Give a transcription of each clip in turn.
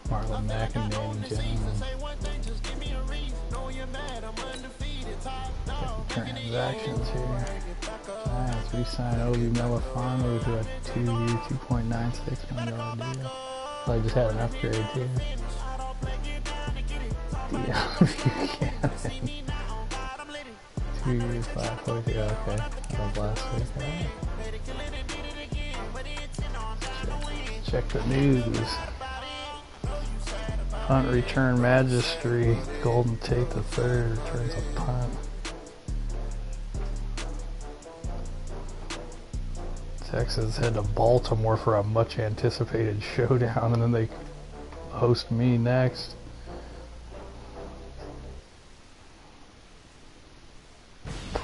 Marlon Mack and Danny Jones. Transactions here. Nice. We signed Obi Melifano to a 2-year, $2.96 million deal. I just had an upgrade too. Buchanan. 2 years, 540. Okay. That was last week. Check the news. Punt return magistry. Golden Tate III returns a punt. Texans head to Baltimore for a much anticipated showdown, and then they host me next.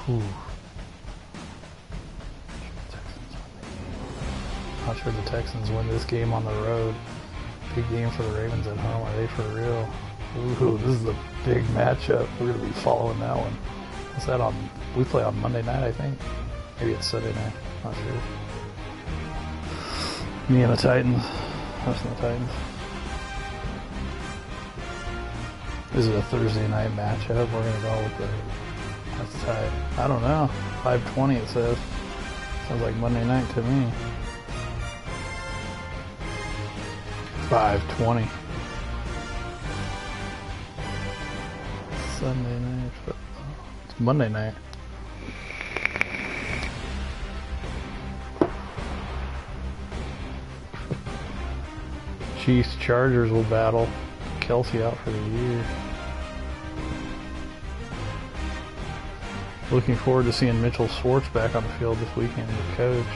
Ooh. Not sure the Texans win this game on the road. Big game for the Ravens at home. Are they for real? Ooh, this is a big matchup. We're going to be following that one. What's that on? We play on Monday night, I think. Maybe it's Sunday night. Not sure. Me and the Titans. Us and the Titans. This is a Thursday night matchup. We're going to go with the... That's tight. I don't know. 5:20 it says. Sounds like Monday night to me. 5:20. Sunday night football. It's Monday night. Chiefs Chargers will battle. Kelsey out for the year. Looking forward to seeing Mitchell Schwartz back on the field this weekend as a coach.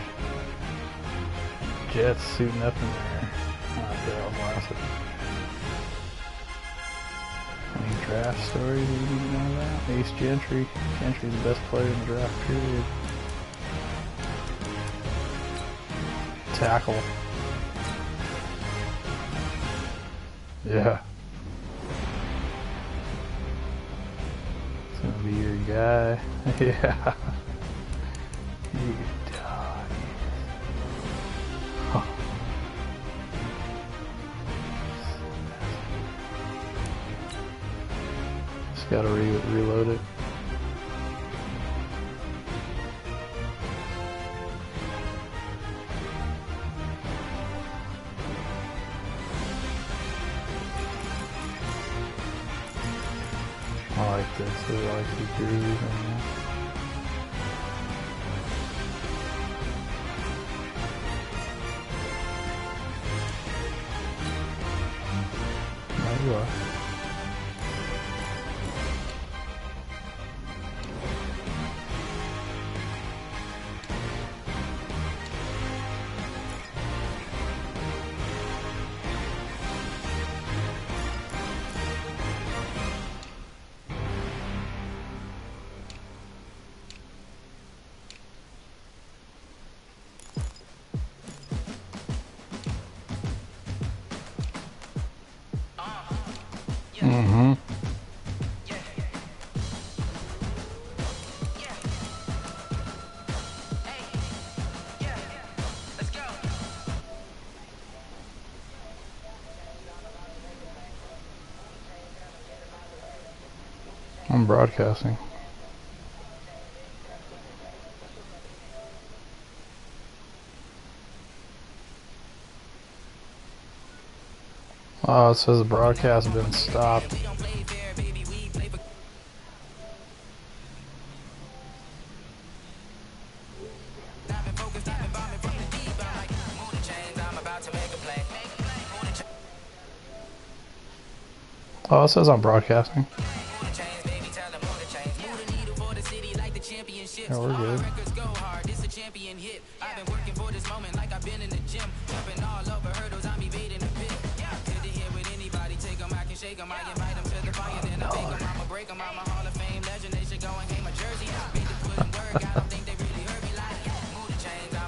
Jets suiting up in there. Any draft stories you need to know about? Ace Gentry. Gentry's the best player in the draft period. Tackle. Yeah. It's gonna be your guy. Yeah. You die. Huh. Just gotta reload it. I like this. I really like the groove in this. There you are. Mm-hmm. I'm broadcasting. Oh, it says the broadcast has been stopped. Oh, it says I'm broadcasting. Yeah, we're good.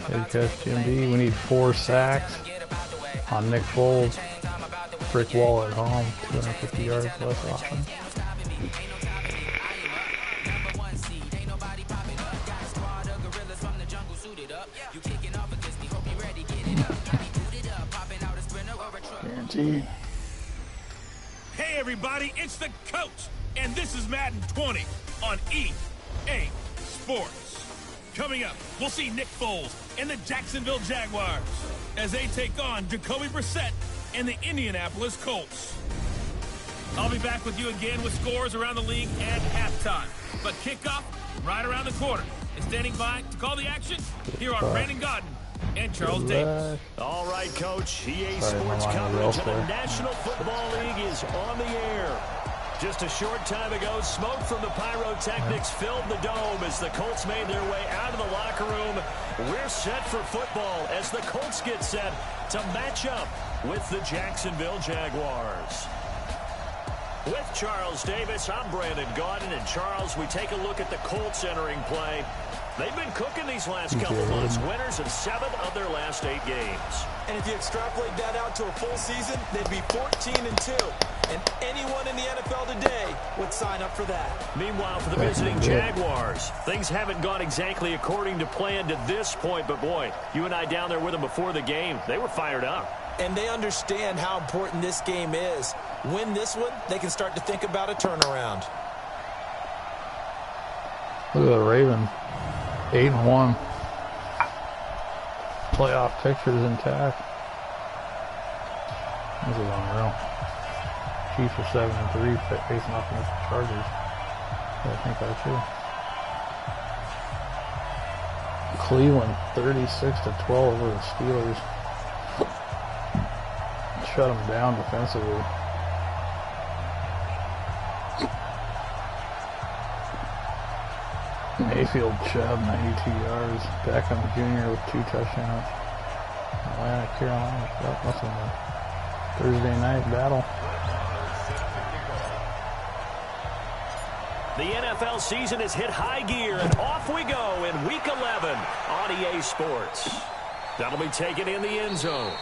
Head coach GMD, we need 4 sacks on Nick Foles. Brick wall at home, 250 yards less often. 14. Hey everybody, it's the coach, and this is Madden 20 on EA Sports. Coming up, we'll see Nick Foles and the Jacksonville Jaguars as they take on Jacoby Brissett and the Indianapolis Colts. I'll be back with you again with scores around the league at halftime. But kickoff right around the corner. And standing by to call the action, here are Brandon Godden and Charles Davis. All right, Coach. EA Sports coverage of the National Football League is on the air. Just a short time ago, smoke from the pyrotechnics filled the dome as the Colts made their way out of the locker room. We're set for football as the Colts get set to match up with the Jacksonville Jaguars. With Charles Davis, I'm Brandon Godden. And Charles, we take a look at the Colts entering play. They've been cooking these last couple months, winners of 7 of their last 8 games. And if you extrapolate that out to a full season, they'd be 14-2. And anyone in the NFL today would sign up for that. Meanwhile, for the visiting Jaguars, things haven't gone exactly according to plan to this point. But, boy, you and I down there with them before the game, they were fired up. And they understand how important this game is. Win this one, they can start to think about a turnaround. Look at the Ravens. 8-1. Playoff pictures intact. This is unreal. Chiefs are 7-3 facing off against the Chargers. I think that's true. Cleveland 36-12 over the Steelers. Shut them down defensively. Mayfield Chubb, 92 yards. Beckham Jr. with 2 touchdowns. Atlanta, Carolina. That must have been a Thursday night battle. The NFL season has hit high gear, and off we go in Week 11 on EA Sports. That'll be taken in the end zone.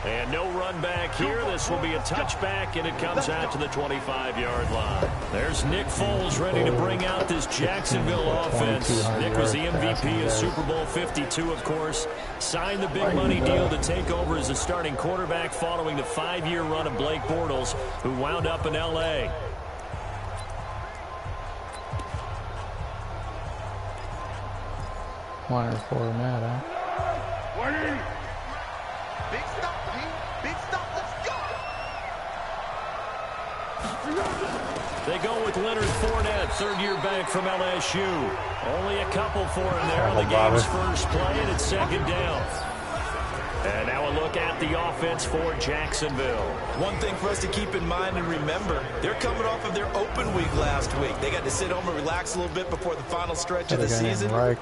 And no run back here. This will be a touchback, and it comes out to the 25-yard line. There's Nick Foles ready to bring out this Jacksonville offense. Nick was the MVP of Super Bowl 52, of course. Signed the big money deal to take over as the starting quarterback following the 5-year run of Blake Bortles, who wound up in L.A. Wire for Matt, huh? Big stop, Pete. Big stop. Let's go. They go with Leonard Fournette, third-year back from LSU. Only a couple for him there on the game's first play, and it's second down. And now a look at the offense for Jacksonville. One thing for us to keep in mind and remember, they're coming off of their open week last week. They got to sit home and relax a little bit before the final stretch of the season. They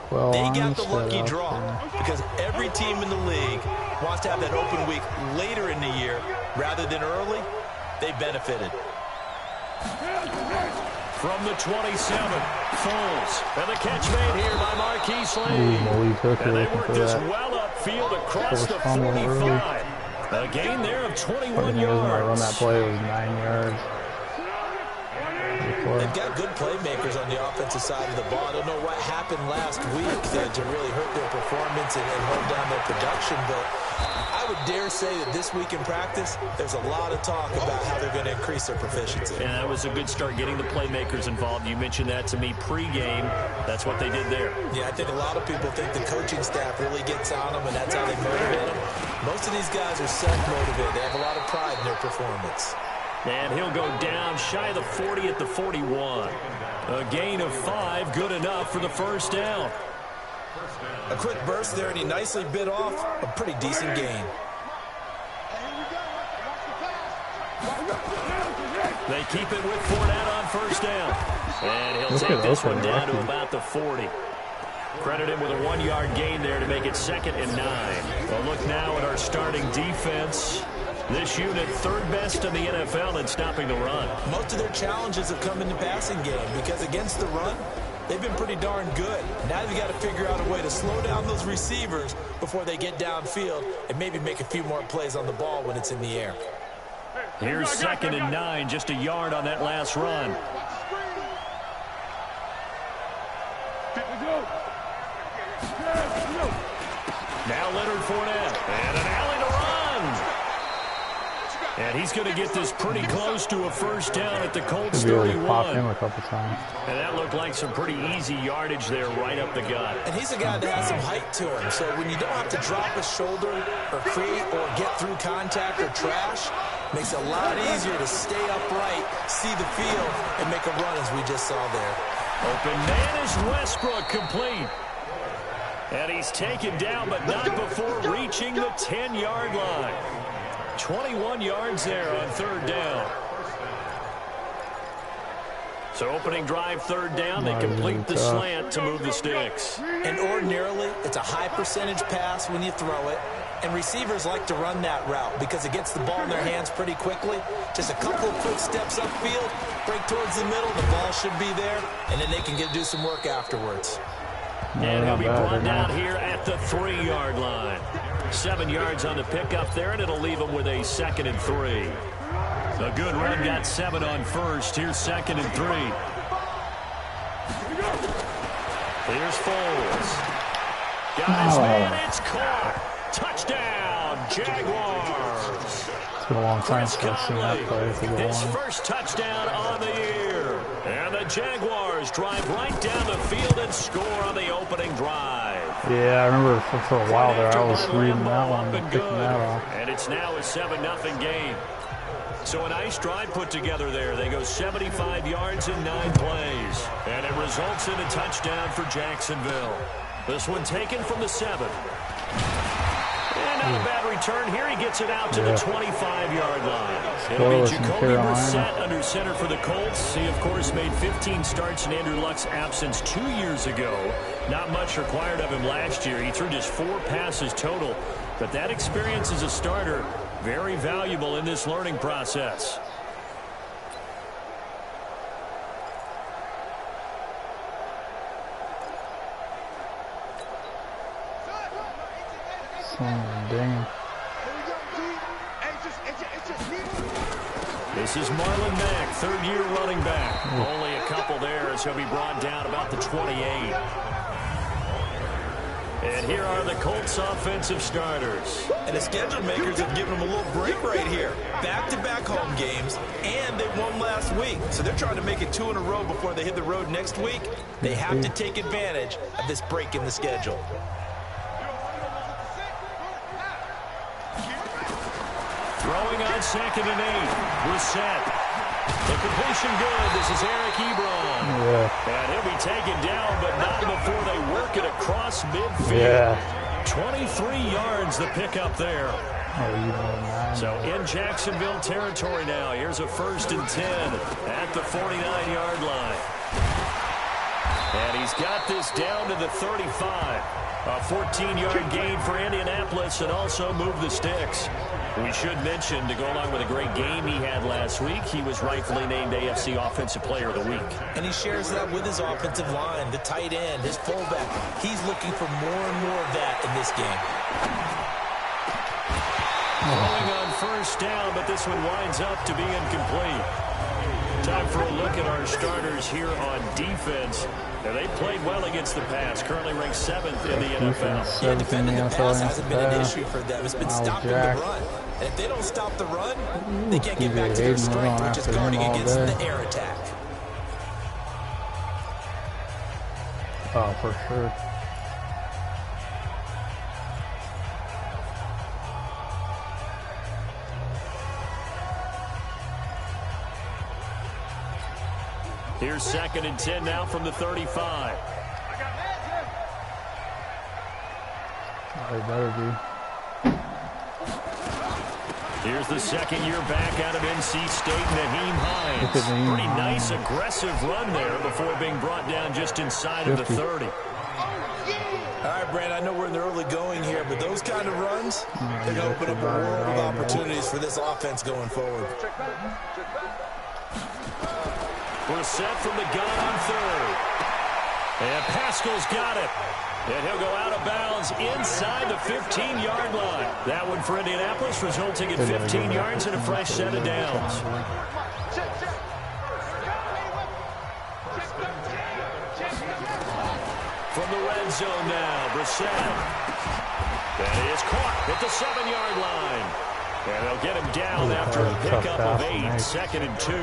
got the lucky draw because every team in the league wants to have that open week later in the year rather than early. They benefited. From the 27, Foles. And the catch made here by Marquise Lee. And they worked this well upfield across the 45. A gain there of 21 yards. Run that play was 9 yards. They've got good playmakers on the offensive side of the ball. I don't know what happened last week to really hurt their performance and hold down their production, but I would dare say that this week in practice, there's a lot of talk about how they're going to increase their proficiency. And that was a good start getting the playmakers involved. You mentioned that to me pregame. That's what they did there. Yeah, I think a lot of people think the coaching staff really gets on them, and that's how they motivate them. Most of these guys are self-motivated. They have a lot of pride in their performance. And he'll go down shy of the 40 at the 41. A gain of 5, good enough for the first down. A quick burst there, and he nicely bit off a pretty decent gain. They keep it with Fournette on first down. And he'll take this one down to about the 40. Credit him with a 1-yard gain there to make it 2nd and 9. A look now at our starting defense. This unit, 3rd best in the NFL in stopping the run. Most of their challenges have come in the passing game because against the run, they've been pretty darn good. Now they've got to figure out a way to slow down those receivers before they get downfield and maybe make a few more plays on the ball when it's in the air. Here's 2nd and 9, just a yard on that last run. Now Leonard Fournette, and an alley to run. And he's going to get this pretty close to a first down at the Colts 31. Pop 31. him a couple times. And that looked like some pretty easy yardage there right up the gut. And he's a guy that has some height to him. So when you don't have to drop a shoulder or create or get through contact or trash, makes it a lot easier to stay upright, see the field, and make a run as we just saw there. Open man is Westbrook, complete. And he's taken down, but not before reaching the 10-yard line. 21 yards there on third down. So opening drive, third down, they complete the slant to move the sticks. And ordinarily, it's a high percentage pass when you throw it. And receivers like to run that route because it gets the ball in their hands pretty quickly. Just a couple of quick steps upfield, break towards the middle, the ball should be there, and then they can do some work afterwards. And he'll be brought down here at the 3-yard line. 7 yards on the pickup there, and it'll leave him with a 2nd and 3. A good run, got 7 on first. Here's 2nd and 3. Here's Foles. Guys, man, it's caught. Touchdown, Jaguars. It's been a long time since I've seen that play. His first touchdown on the year. And the Jaguars drive right down the field and score on the opening drive. Yeah, I remember for a while there, I was reading that one and picking that off. And it's now a 7-0 game. So a nice drive put together there. They go 75 yards in 9 plays. And it results in a touchdown for Jacksonville. This one taken from the 7. And not a bad return here. He gets it out to the 25-yard line. It'll be Jacoby Brissett under center for the Colts. He, of course, made 15 starts in Andrew Luck's absence 2 years ago. Not much required of him last year. He threw just 4 passes total. But that experience as a starter, very valuable in this learning process. Dang. This is Marlon Mack, third-year running back. Only a couple there as he'll be brought down about the 28. And here are the Colts offensive starters. And the schedule makers have given them a little break right here. Back-to-back home games, and they won last week. So they're trying to make it 2 in a row before they hit the road next week. They have to take advantage of this break in the schedule. Throwing on 2nd and 8. Brissett. The completion good. This is Eric Ebron. And he'll be taken down, but not before they work it across midfield. 23 yards the pickup there. So in Jacksonville territory now. Here's a 1st and 10 at the 49-yard line. And he's got this down to the 35. A 14-yard gain for Indianapolis and also move the sticks. We should mention, to go along with a great game he had last week, he was rightfully named AFC Offensive Player of the Week. And he shares that with his offensive line, the tight end, his fullback. He's looking for more and more of that in this game. Going on first down, but this one winds up to be incomplete. Time for a look at our starters here on defense. Now, they played well against the pass, currently ranked 7th in the NFL. Yeah, defending the pass hasn't been an issue for them. It's been stopping the run. And if they don't stop the run, they can't get back to their strength, which is guarding against the air attack. Oh, for sure. Here's 2nd and 10 now from the 35. They better be. Here's the 2nd-year back out of NC State, Naheem Hines. Pretty nice, aggressive run there before being brought down just inside of the 30. All right, Brand, I know we're in the early going here, but those kind of runs, they're going to open up a world of opportunities for this offense going forward. Brissett from the gun on 3rd. And Pascal's got it. And he'll go out of bounds inside the 15-yard line. That one for Indianapolis, resulting in 15 yards and a fresh set of downs. From the red zone now, Brissett. That is caught at the 7-yard line. And they'll get him down after a pickup of 8, 2nd and 2.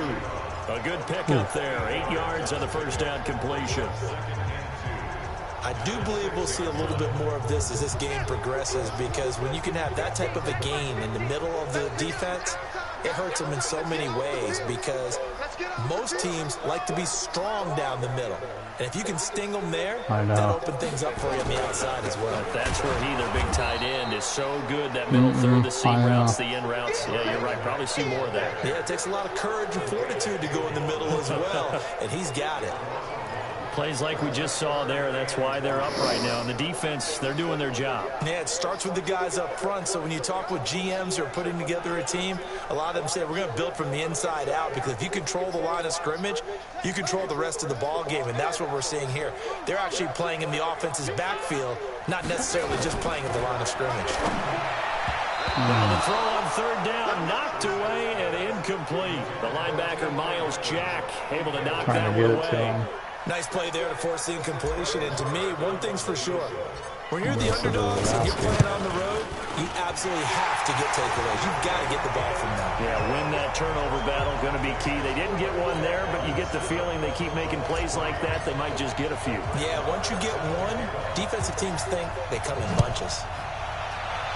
A good pickup there, 8 yards on the first down completion. I do believe we'll see a little bit more of this as this game progresses, because when you can have that type of a gain in the middle of the defense, it hurts them in so many ways, because most teams like to be strong down the middle. And if you can sting them there, that'll open things up for you on the outside as well. But that's where their big tight end, is so good. That middle third, the seam routes, the in routes. Yeah, you're right. Probably see more of that. Yeah, it takes a lot of courage and fortitude to go in the middle as well, and he's got it. Plays like we just saw there. That's why they're up right now. And the defense, they're doing their job. Yeah, it starts with the guys up front. So when you talk with GMs who are putting together a team, a lot of them say we're going to build from the inside out, because if you control the line of scrimmage, you control the rest of the ball game, and that's what we're seeing here. They're actually playing in the offense's backfield, not necessarily just playing at the line of scrimmage. Well, the throw on third down, knocked away and incomplete. The linebacker, Miles Jack, able to knock that one away. Nice play there to force the incompletion. And to me, one thing's for sure. When you're the underdogs and you're playing on the road, you absolutely have to get takeaways. You've got to get the ball from them. Yeah, win that turnover battle, going to be key. They didn't get one there, but you get the feeling they keep making plays like that, they might just get a few. Yeah, once you get one, defensive teams think they come in bunches.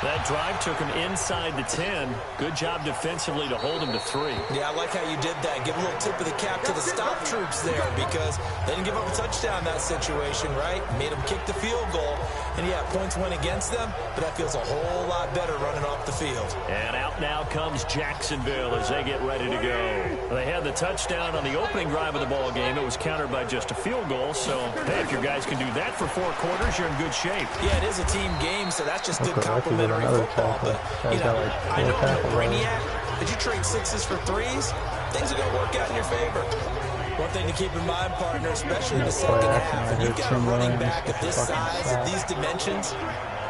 That drive took him inside the 10. Good job defensively to hold him to 3. Yeah, I like how you did that. Give a little tip of the cap to the stop troops there, because they didn't give up a touchdown in that situation, right? Made them kick the field goal. And, yeah, points went against them, but that feels a whole lot better running off the field. And out now comes Jacksonville as they get ready to go. They had the touchdown on the opening drive of the ball game. It was countered by just a field goal. So, hey, if your guys can do that for 4 quarters, you're in good shape. Yeah, it is a team game, so that's just good complimentary football. But, you know, I know I'm a brainiac, but you trade 6s for 3s, things are going to work out in your favor. One thing to keep in mind, partner, especially in the second half, and you've got a running back of this size, of these dimensions,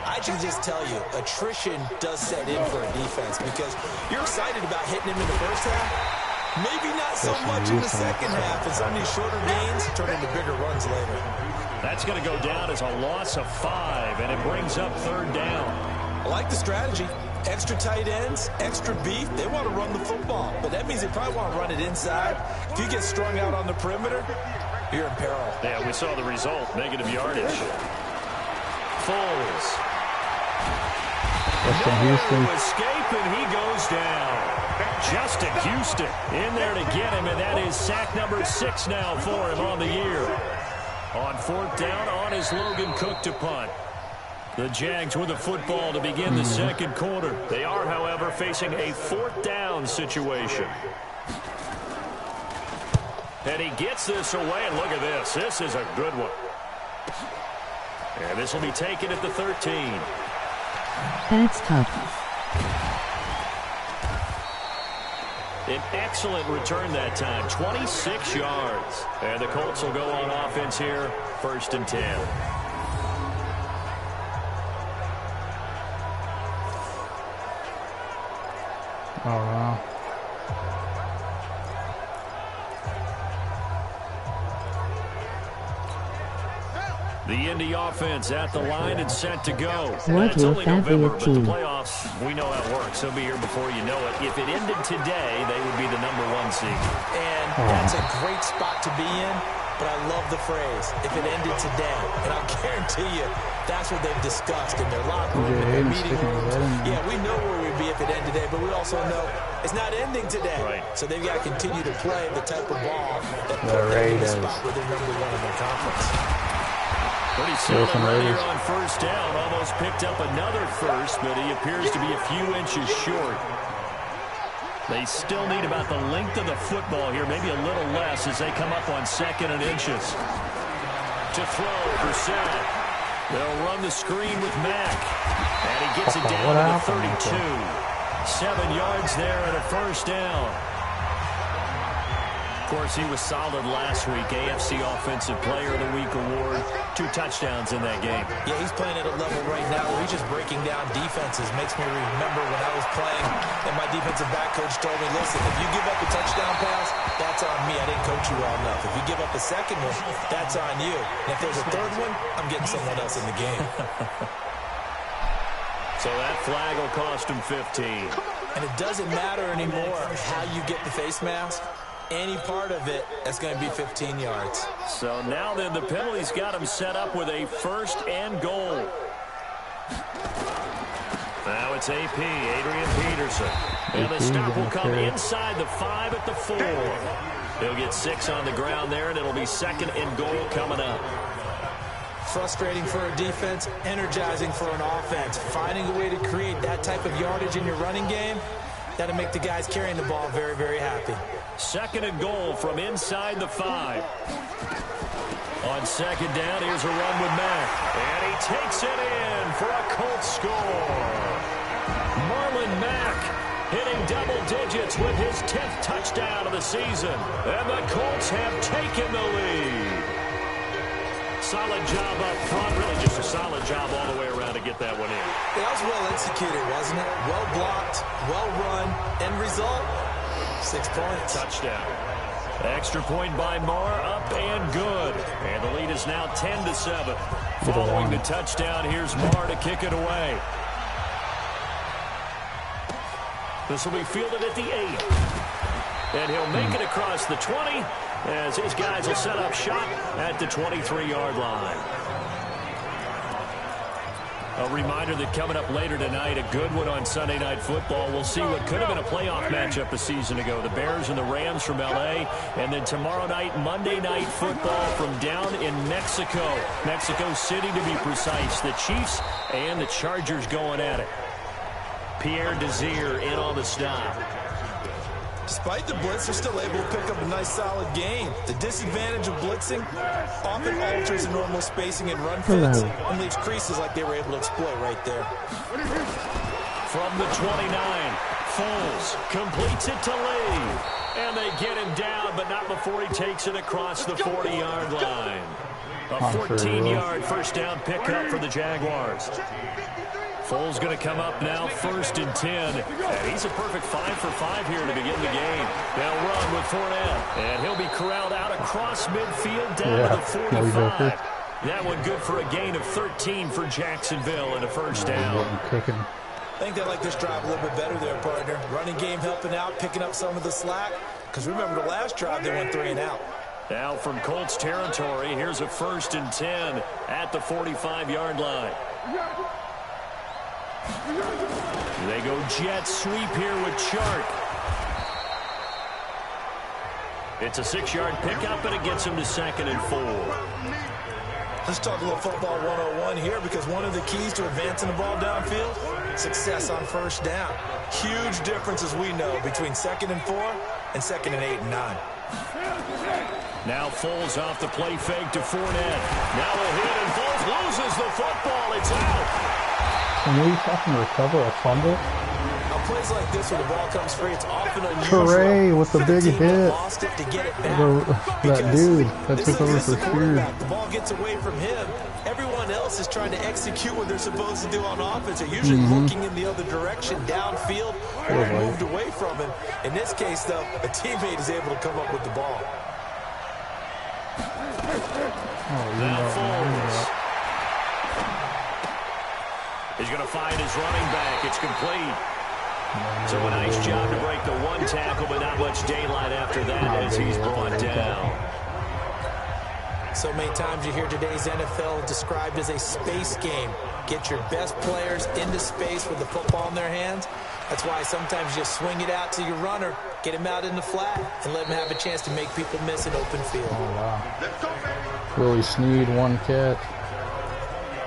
I can just tell you, attrition does set in for a defense, because you're excited about hitting him in the first half, maybe not so much in the second half, and some of these shorter gains turn into bigger runs later. That's going to go down as a loss of 5, and it brings up third down. I like the strategy. Extra tight ends, extra beef. They want to run the football, but that means they probably want to run it inside. If you get strung out on the perimeter, you're in peril. Yeah, we saw the result. Negative yardage. Foles. No escape, and he goes down. Justin Houston in there to get him, and that is sack number 6 now for him on the year. On 4th down, on his Logan Cook to punt. The Jags with the football to begin the second quarter. They are, however, facing a 4th down situation. And he gets this away, and look at this. This is a good one. And this will be taken at the 13. That's tough. An excellent return that time, 26 yards. And the Colts will go on offense here, 1st and 10. Oh, wow. The Indy offense at the line and set to go. What It's only November, but the team? playoffs, we know how it works. They'll be here before you know it. If it ended today, they would be the #1 seed. And that's a great spot to be in, but I love the phrase, if it ended today. And I'll guarantee you, that's what they've discussed in their locker room, in their meeting rooms. Yeah, we know where we'd be if it ended today, but we also know it's not ending today. Right. So they've got to continue to play the type of ball that put them in the spot where they're #1 in their conference. Pretty solid right here on 1st down. Almost picked up another first, but he appears to be a few inches short. They still need about the length of the football here, maybe a little less as they come up on 2nd and inches. To throw, Brissett. They'll run the screen with Mack. And he gets it down to the 32. 7 yards there and a 1st down. Of course, he was solid last week. AFC Offensive Player of the Week award. 2 touchdowns in that game. Yeah, he's playing at a level right now where he's just breaking down defenses. Makes me remember when I was playing and my defensive back coach told me, listen, if you give up a touchdown pass, that's on me. I didn't coach you well enough. If you give up a second one, that's on you. And if there's a third one, I'm getting someone else in the game. So that flag will cost him 15. And it doesn't matter anymore how you get the face mask. Any part of it, that's going to be 15 yards. So now then, the penalty's got him set up with a 1st and goal. Now it's AP, Adrian Peterson. And the stop will come inside the 5 at the 4. He'll get 6 on the ground there, and it'll be 2nd and goal coming up. Frustrating for a defense, energizing for an offense. Finding a way to create that type of yardage in your running game, that'll make the guys carrying the ball very, very happy. 2nd and goal from inside the 5. On 2nd down, here's a run with Mack. And he takes it in for a Colts score. Marlon Mack hitting double digits with his 10th touchdown of the season. And the Colts have taken the lead. Solid job up front. Really just a solid job all the way around to get that one in. That was well executed, wasn't it? Well blocked, well run. End result, 6 points. Touchdown. Extra point by Marr, up and good. And the lead is now 10-7. Following the touchdown, here's Marr to kick it away. This will be fielded at the 8. And he'll make it across the 20 as his guys will set up shop at the 23-yard line. A reminder that coming up later tonight, a good one on Sunday Night Football. We'll see what could have been a playoff matchup a season ago. The Bears and the Rams from L.A. And then tomorrow night, Monday Night Football from down in Mexico. Mexico City, to be precise. The Chiefs and the Chargers going at it. Pierre Desir in on the stop. Despite the blitz, they're still able to pick up a nice, solid game. The disadvantage of blitzing often alters the normal spacing and run fits and leaves creases like they were able to exploit right there. From the 29, Foles completes it to Lee. And they get him down, but not before he takes it across the 40-yard line. A 14-yard first down pickup for the Jaguars. Foles going to come up now, 1st and 10. And he's a perfect 5 for 5 here to begin the game. They'll run with Fournette. And he'll be corralled out across midfield down to the 45. That one good for a gain of 13 for Jacksonville and a first down. I think they like this drive a little bit better there, partner. Running game helping out, picking up some of the slack. Because remember the last drive, they went 3 and out. Now from Colts territory, here's a 1st and 10 at the 45-yard line. They go jet sweep here with Chark. It's a 6-yard pickup, and it gets him to 2nd and 4. Let's talk a little football 101 here, because one of the keys to advancing the ball downfield, success on first down. Huge difference, as we know, between 2nd and 4 and 2nd and 8 and 9. Now Foles off the play fake to Fournette. Now a hit, and Foles loses the football. It's out. Can we fucking recover a fumble? Now plays like this where the ball comes free, it's often unusual. Hooray with the big hit. Lost it to get it back. That dude that took over for Spears. The ball gets away from him. Everyone else is trying to execute what they're supposed to do on offense. They're usually looking in the other direction, downfield, or moved away from him. In this case, though, a teammate is able to come up with the ball. Now Foles. He's going to find his running back. It's complete. So a nice job to break the 1 tackle, but not much daylight after that as he's brought down. So many times you hear today's NFL described as a space game. Get your best players into space with the football in their hands. That's why sometimes you just swing it out to your runner, get him out in the flat, and let him have a chance to make people miss an open field. Oh, wow. Willie Snead, 1 catch.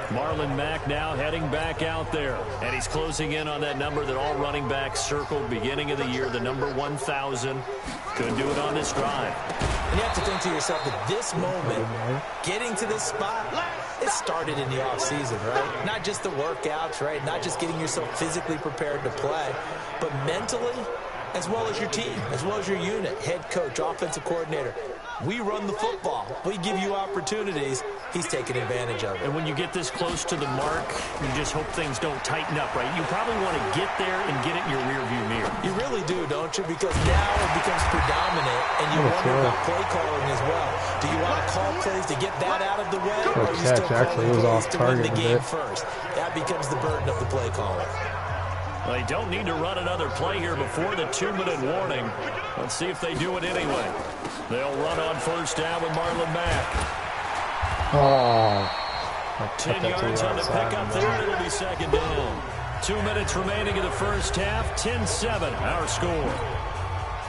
Marlon Mack now heading back out there. And he's closing in on that number that all running backs circled beginning of the year, the number 1,000. Could do it on this drive. And you have to think to yourself that this moment, getting to this spot, it started in the offseason, right? Not just the workouts, right? Not just getting yourself physically prepared to play, but mentally, as well as your team, as well as your unit, head coach, offensive coordinator. We run the football. We give you opportunities. He's taking advantage of it. And when you get this close to the mark, you just hope things don't tighten up, right? You probably want to get there and get it in your rearview mirror. You really do, don't you? Because now it becomes predominant, and you wonder about play calling as well. Do you want to call plays to get that out of the way, or are you still calling plays to win the game first? That becomes the burden of the play caller. They don't need to run another play here before the 2-minute warning. Let's see if they do it anyway. They'll run on first down with Marlon Mack. 10 yards on the pickup there. It'll be second down. 2 minutes remaining in the first half. 10-7, our score.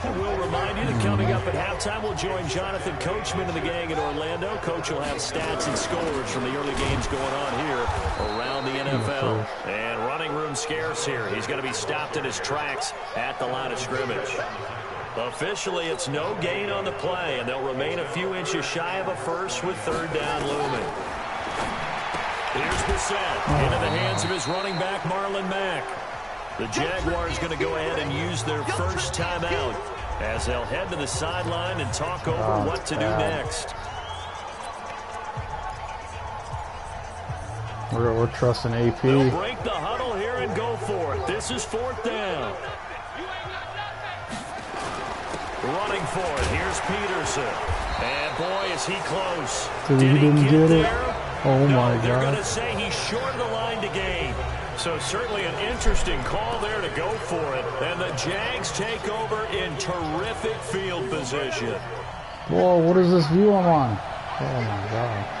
And we'll remind you that coming up at halftime, we'll join Jonathan Coachman and the gang in Orlando. Coach will have stats and scores from the early games going on here around the NFL. And running room scarce here. He's going to be stopped in his tracks at the line of scrimmage. Officially, it's no gain on the play, and they'll remain a few inches shy of a first with third down looming. Here's Bissett into the hands of his running back, Marlon Mack. The Jaguars going to go ahead and use their first timeout as they'll head to the sideline and talk over what to do next. We're trusting AP. They'll break the huddle here and go for it. This is fourth down. Running for it. Here's Peterson. And boy, is he close. Did he get it? there? Oh my God. They're going to say he's short of the line to gain. So certainly an interesting call there to go for it. And the Jags take over in terrific field position. Whoa, what is this view I'm on? Oh my God.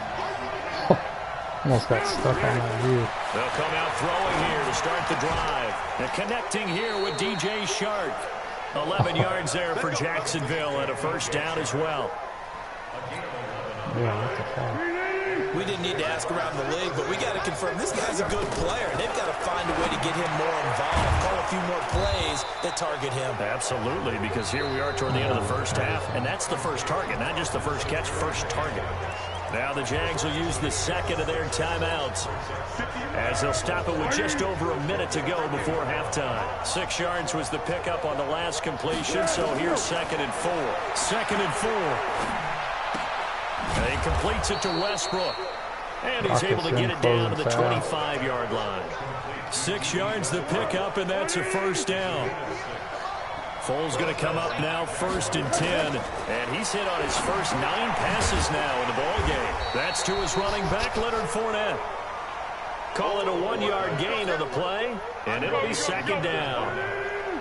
Almost got stuck on that view. They'll come out throwing here to start the drive. And connecting here with DJ Shark. 11 yards there for Jacksonville and a first down as well. Yeah, what the fuck? We didn't need to ask around the league, but we got to confirm this guy's a good player. They've got to find a way to get him more involved, call a few more plays that target him. Absolutely, because here we are toward the end of the first half, and that's the first target, not just the first catch, first target. Now the Jags will use the second of their timeouts as they'll stop it with just over a minute to go before halftime. 6 yards was the pickup on the last completion, so here's 2nd and 4. 2nd and 4. And he completes it to Westbrook. And he's able to get it down to the 25-yard line. 6 yards the pickup, and that's a first down. Foles going to come up now, 1st and 10. And he's hit on his first 9 passes now in the ball game. That's to his running back, Leonard Fournette. Call it a 1-yard gain on the play, and it'll be second down.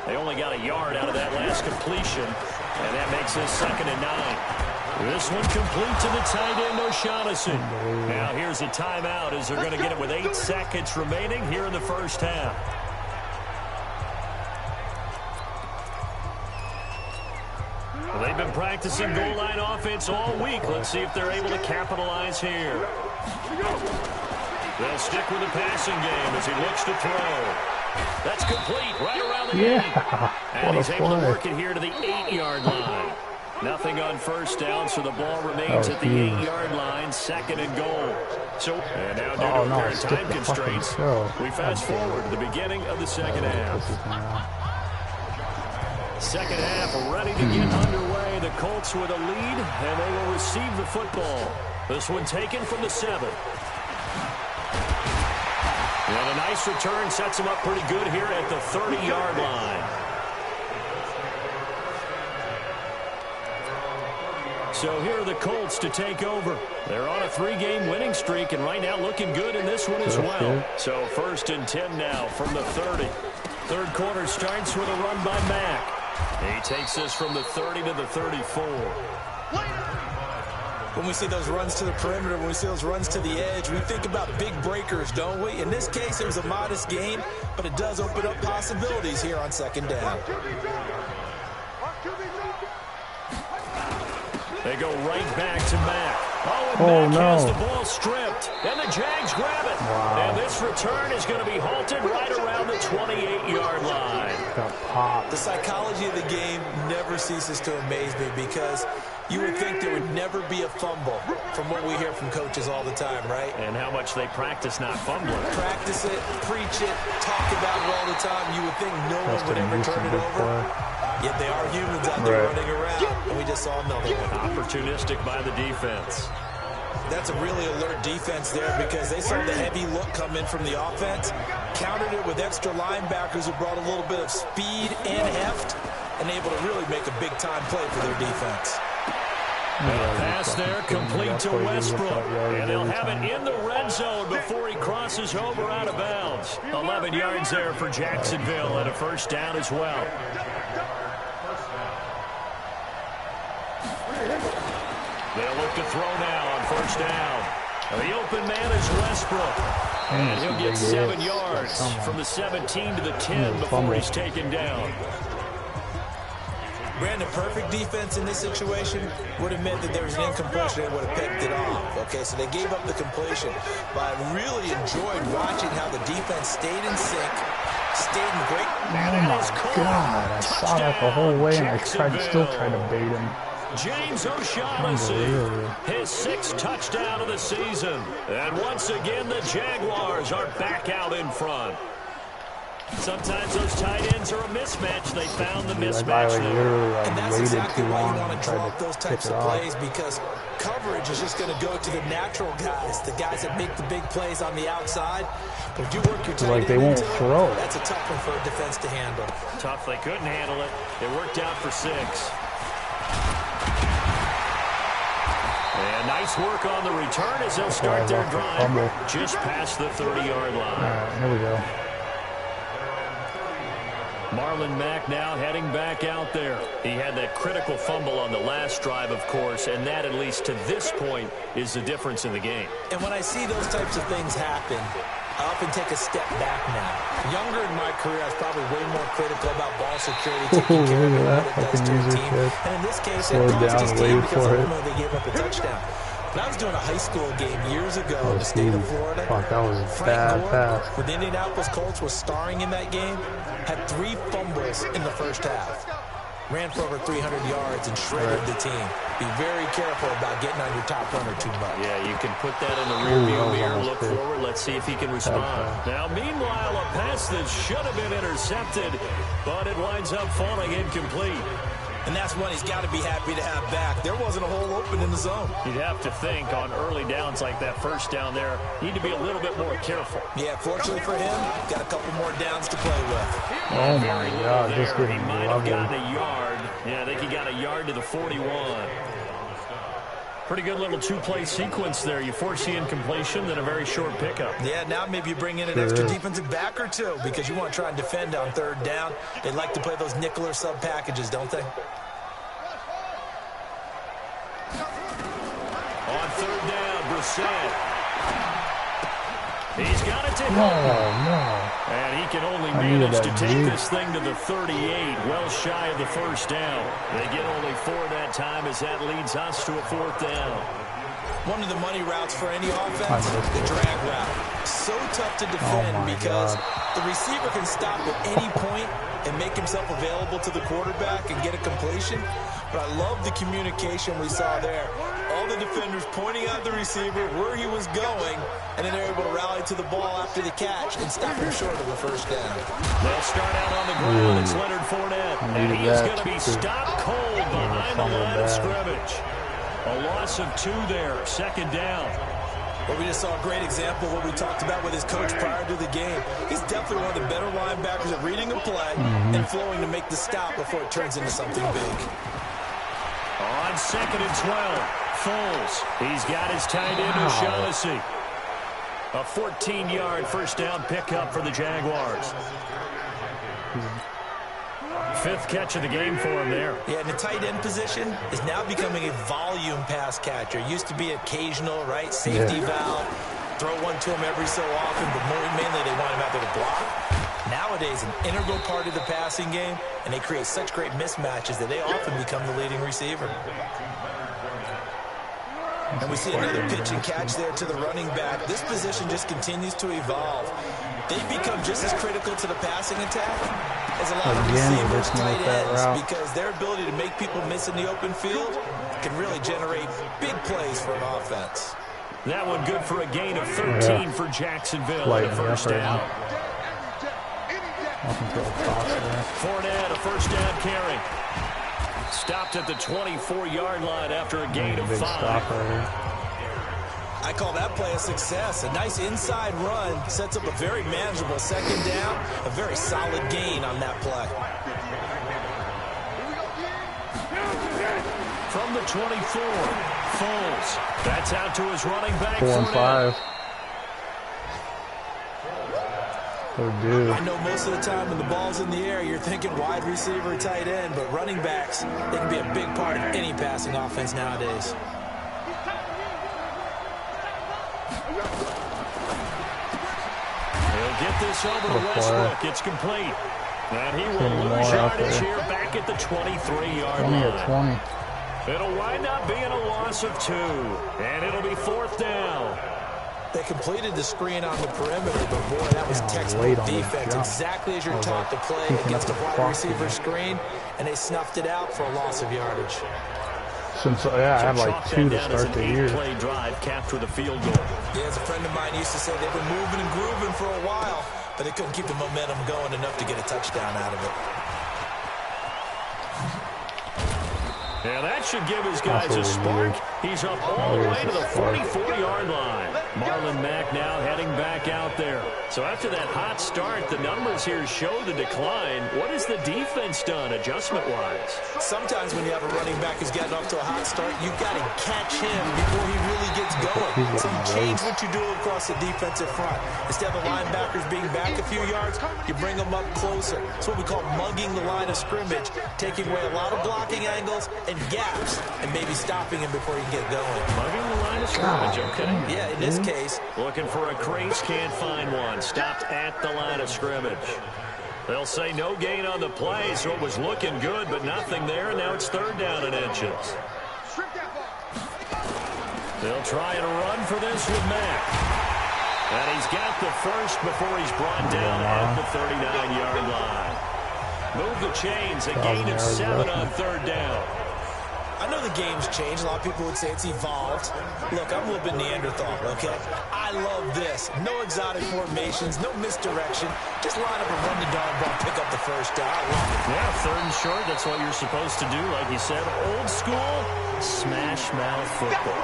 They only got a yard out of that last completion, and that makes this 2nd and 9. This one complete to the tight end, O'Shaughnessy. Now here's a timeout as they're going to get it with 8 seconds remaining here in the first half. Well, they've been practicing goal line offense all week. Let's see if they're able to capitalize here. They'll stick with the passing game as he looks to throw. That's complete right around the 8. And he's able to work it here to the 8-yard line. Nothing on first down, so the ball remains at the 8-yard line, 2nd and goal. So, and now due to a pair of time constraints, we fast forward to the beginning of the second half. Second half ready to get underway. The Colts with a lead, and they will receive the football. This one taken from the 7. And a nice return sets them up pretty good here at the 30-yard line. So here are the Colts to take over. They're on a 3-game winning streak, and right now looking good in this one as well. So 1st and 10 now from the 30. Third quarter starts with a run by Mack. He takes this from the 30 to the 34. When we see those runs to the perimeter, when we see those runs to the edge, we think about big breakers, don't we? In this case, it was a modest gain, but it does open up possibilities here on 2nd down. They go right back to Mack. And Mack has the ball stripped. And the Jags grab it. And this return is going to be halted right around the 28-yard line. The psychology of the game never ceases to amaze me because you would think there would never be a fumble from what we hear from coaches all the time, right? And how much they practice not fumbling. Practice it, preach it, talk about it all the time. You would think no one would ever turn it over. Yet they are humans out there running around, and we just saw another one. Opportunistic by the defense. That's a really alert defense there because they saw the heavy look come in from the offense, countered it with extra linebackers who brought a little bit of speed and heft, and able to really make a big-time play for their defense. Pass there, complete to Westbrook. And they'll have it in the red zone before he crosses over out of bounds. 11 yards there for Jacksonville and a first down as well. They'll look to throw now on first down. The open man is Westbrook. And he'll get 7 yards from the 17 to the 10 before he's taken down. Brandon, perfect defense in this situation would have meant that there was an incompletion and would have picked it off. Okay, so they gave up the completion. But I really enjoyed watching how the defense stayed in sync, stayed in great. Oh my God, I saw that the whole way, and I still tried to bait him. James O'Shaughnessy, his 6th touchdown of the season. And once again, the Jaguars are back out in front. Sometimes those tight ends are a mismatch. They found the mismatch there. And that's exactly why you want to draw up those types of plays, because coverage is just going to go to the natural guys, the guys that make the big plays on the outside. But if you work your tight end they won't throw it. That's a tough one for a defense to handle. Tough, they couldn't handle it. It worked out for 6. And nice work on the return as they'll start their drive just past the 30-yard line. All right, here we go. Marlon Mack now heading back out there. He had that critical fumble on the last drive, of course, and that, at least to this point, is the difference in the game. And when I see those types of things happen, I often take a step back now. Younger in my career, I was probably way more critical about ball security, taking care of what it does to a team. And in this case, it cost his team because ultimately they gave up a touchdown. But I was doing a high school game years ago in the state of Florida. Fuck, that was a bad pass. When the Indianapolis Colts was starring in that game, had 3 fumbles in the first half. Ran for over 300 yards and shredded the team. Be very careful about getting on your top runner too much. Yeah, you can put that in the rearview mirror, look forward, let's see if he can respond. Now, meanwhile, a pass that should have been intercepted, but it winds up falling incomplete. And that's one he's got to be happy to have back. There wasn't a hole open in the zone. You'd have to think on early downs like that first down there, need to be a little bit more careful. Yeah, fortunately for him, got a couple more downs to play with. Oh my God, just getting He might have gotten a yard. Yeah, I think he got a yard to the 41. Pretty good little 2-play sequence there. You force the incompletion, then a very short pickup. Yeah, now maybe you bring in an extra defensive back or two because you want to try and defend on 3rd down. They like to play those nickel or sub packages, don't they? On 3rd down, Brissett. He's got it to him. No. And he can only manage to take this thing to the 38, well shy of the first down. They get only 4 that time as that leads us to a 4th down. One of the money routes for any offense, the drag route. So tough to defend because the receiver can stop at any point and make himself available to the quarterback and get a completion. But I love the communication we saw there. All the defenders pointing out the receiver where he was going, and then they're able to rally to the ball after the catch and stop him short of a first down. They'll start out on the ground. It's Leonard Fournette, and he's going to be stopped cold behind the line of scrimmage. A loss of 2 there, 2nd down. Well, we just saw a great example of what we talked about with his coach prior to the game. He's definitely one of the better linebackers at reading a play and flowing to make the stop before it turns into something big. On 2nd and 12, Foles. He's got his tight end, O'Shaughnessy. A 14-yard first down pickup for the Jaguars. 5th catch of the game for him there. Yeah, and the tight end position is now becoming a volume pass catcher. Used to be occasional, right? Safety valve. Throw one to him every so often, but mainly they want him out there to block. Nowadays, an integral part of the passing game, and they create such great mismatches that they often become the leading receiver. And we see another pitch and catch there to the running back. This position just continues to evolve. They become just as critical to the passing attack as a lot of receivers, tight ends, because their ability to make people miss in the open field can really generate big plays for an offense. That one good for a gain of 13 for Jacksonville and a first down. Fournette, a first down carry. Stopped at the 24-yard line after a gain of 5. I call that play a success. A nice inside run sets up a very manageable second down. A very solid gain on that play. From the 24, Foles. That's out to his running back. 4 and 5. I know most of the time when the ball's in the air, you're thinking wide receiver, tight end, but running backs, they can be a big part of any passing offense nowadays. He'll get this over to Westbrook. It's complete. And he will lose yardage here back at the 23-yard line. It'll wind up being a loss of 2, and it'll be 4th down. They completed the screen on the perimeter, but boy, that was textbook defense. Exactly as you're taught to play against a wide receiver screen, and they snuffed it out for a loss of yardage. Since I had like 2 to start the year. Play drive capped with a field goal. Yeah, as a friend of mine used to say, they've been moving and grooving for a while, but they couldn't keep the momentum going enough to get a touchdown out of it. Yeah, that should give his guys a spark. He's up all the way to the 44-yard line. Marlon Mack now heading back out there. So after that hot start, the numbers here show the decline. What has the defense done adjustment-wise? Sometimes when you have a running back who's getting off to a hot start, you've got to catch him before he really gets going. So you change what you do across the defensive front. Instead of the linebackers being back a few yards, you bring them up closer. It's what we call mugging the line of scrimmage, taking away a lot of blocking angles and gaps, and maybe stopping him before he can get going. Mugging the line of scrimmage, okay. Yeah, in this case. Looking for a crease, can't find one. Stopped at the line of scrimmage. They'll say no gain on the play, so it was looking good, but nothing there. Now it's 3rd down and inches. They'll try and run for this with Mack. And he's got the first before he's brought down at the 39-yard line. Move the chains, a gain of 7 on 3rd down. I know the game's changed. A lot of people would say it's evolved. Look, I'm a little bit Neanderthal, okay? I love this. No exotic formations, no misdirection. Just line up and run the darn ball, pick up the first down. I love it. Yeah, 3rd and short, that's what you're supposed to do. Like you said, old school, smash mouth football.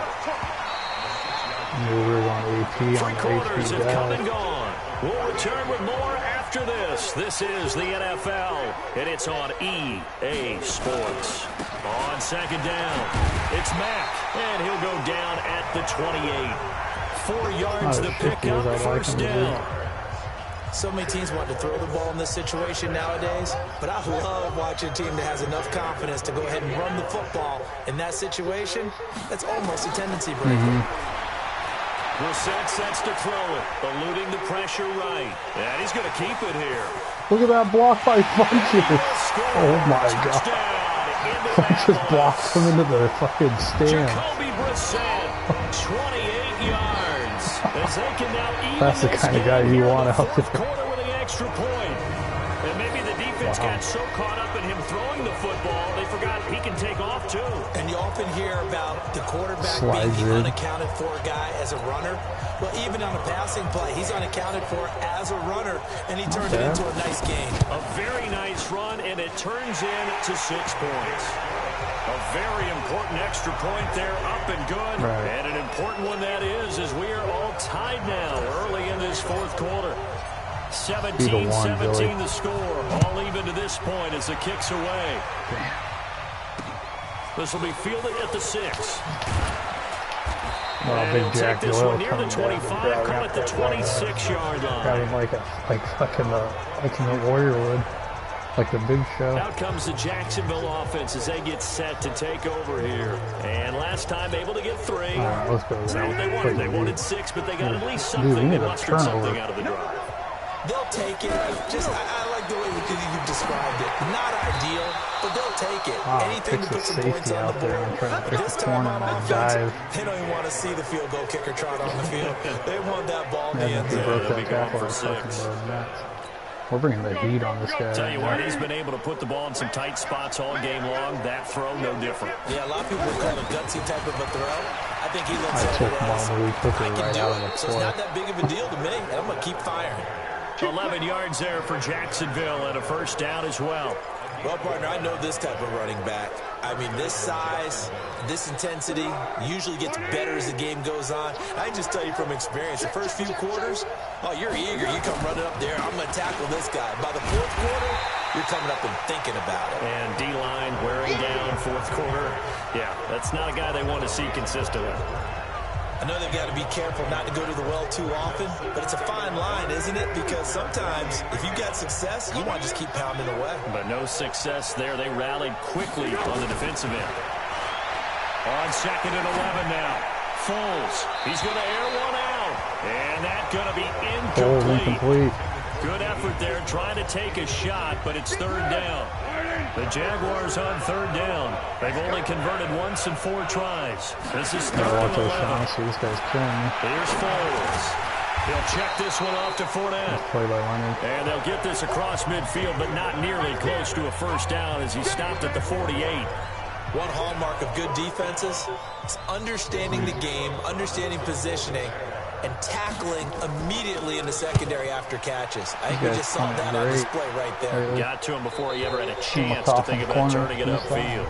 We're on AP. 3 quarters have come and gone. We'll return with more after this. This is the NFL, and it's on EA Sports. On 2nd down, it's Mack, and he'll go down at the 28. 4 yards the pickup, 1st down. So many teams want to throw the ball in this situation nowadays, but I love watching a team that has enough confidence to go ahead and run the football. In that situation, that's almost a tendency breaker. Brissett sets to throw it, eluding the pressure right. And he's going to keep it here. Look at that block by Funches. Oh my God. Funches blocked him into the fucking stand. Jacoby Brissett, 28 yards. As they can now even that's the kind of guy you want out there. Quarter with an extra point. And maybe the defense got so caught up in him throwing the football, they forgot he can take off too. And you often hear about the quarterback being the unaccounted for guy as a runner. Well, even on a passing play, he's unaccounted for as a runner, and he turned it into a nice game. A very nice run, and it turns into 6 points. A very important extra point there, up and good. And an important one that is, as we are all tied now early in this 4th quarter. 17-17 the score, all even to this point as the kick's away. This will be fielded at the 6. Oh, Big Jack this one near the 25, call it the 26-yard line. Got him like fucking the Warrior would. Like the Big Show. Out comes the Jacksonville offense as they get set to take over here. And last time able to get 3. All right, let's go. That's not what they wanted. They wanted 6, but they got at least something. They mustered something out of the drive. They'll take it. I like the way you described it. Not ideal, but they'll take it. Anything to put some points on the board. This time on offense, they don't even want to see the field goal kicker trot on the field. They want that ball in the end zone. They'll be going for 6. We're bringing the heat on this guy. Tell you what, he's been able to put the ball in some tight spots all game long. That throw, no different. Yeah, a lot of people would call it a gutsy type of a throw. I think he looks I took him on the week, took it I can right do out it. of the So it's not that big of a deal to me, and I'm going to keep firing. 11 yards there for Jacksonville and a first down as well. Well, partner, I know this type of running back. I mean, this size, this intensity usually gets better as the game goes on. I can just tell you from experience, the first few quarters, oh, you're eager. You come running up there, I'm going to tackle this guy. By the fourth quarter, you're coming up and thinking about it. And D-line wearing down fourth quarter. Yeah, that's not a guy they want to see consistently. I know they've got to be careful not to go to the well too often, but it's a fine line, isn't it? Because sometimes if you've got success, you want to just keep pounding away. But no success there. They rallied quickly on the defensive end. On 2nd and 11 now. Foles. He's going to air one out. And that's going to be incomplete. Good effort there trying to take a shot, but it's 3rd down. The Jaguars on 3rd down. They've only converted once in 4 tries. This is 3rd and 11. This guy's killing me. Here's Foles. He'll check this one off to Fournette. Play by Leonard. And they'll get this across midfield, but not nearly close to a first down as he stopped at the 48. One hallmark of good defenses is understanding the game, understanding positioning, and tackling immediately in the secondary after catches. I think we just saw that on display right there. Got to him before he ever had a chance to think about turning it upfield.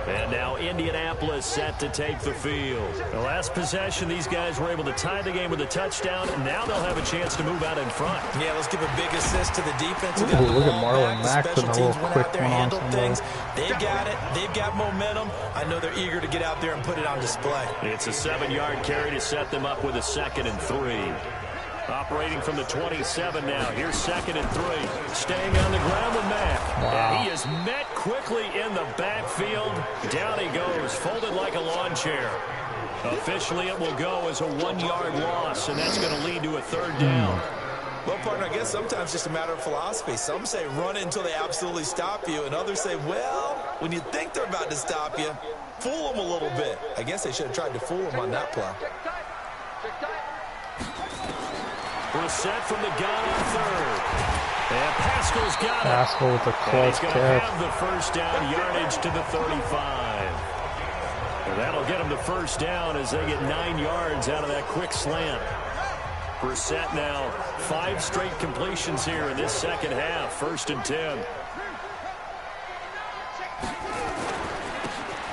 And now Indianapolis set to take the field. The last possession, these guys were able to tie the game with a touchdown, and now they'll have a chance to move out in front. Yeah, let's give a big assist to the defense. Ooh, look at Marlon Mack putting a little quick one on things. They've got it. They've got momentum. I know they're eager to get out there and put it on display. It's a 7-yard carry to set them up with a 2nd and 3. Operating from the 27 now. Here's 2nd and 3. Staying on the ground with Mack. Wow. And he is met quickly in the backfield. Down he goes, folded like a lawn chair. Officially, it will go as a 1-yard loss, and that's going to lead to a 3rd down. Well, partner, I guess sometimes it's just a matter of philosophy. Some say run until they absolutely stop you, and others say, well, when you think they're about to stop you, fool them a little bit. I guess they should have tried to fool them on that play. Brissett from the gun on 3rd. And Pascal's got it. Pascal with the And clutch he's going to catch. have the first down yardage to the 35. And that'll get him the first down as they get 9 yards out of that quick slant. Brissett now 5 straight completions here in this second half. 1st and 10.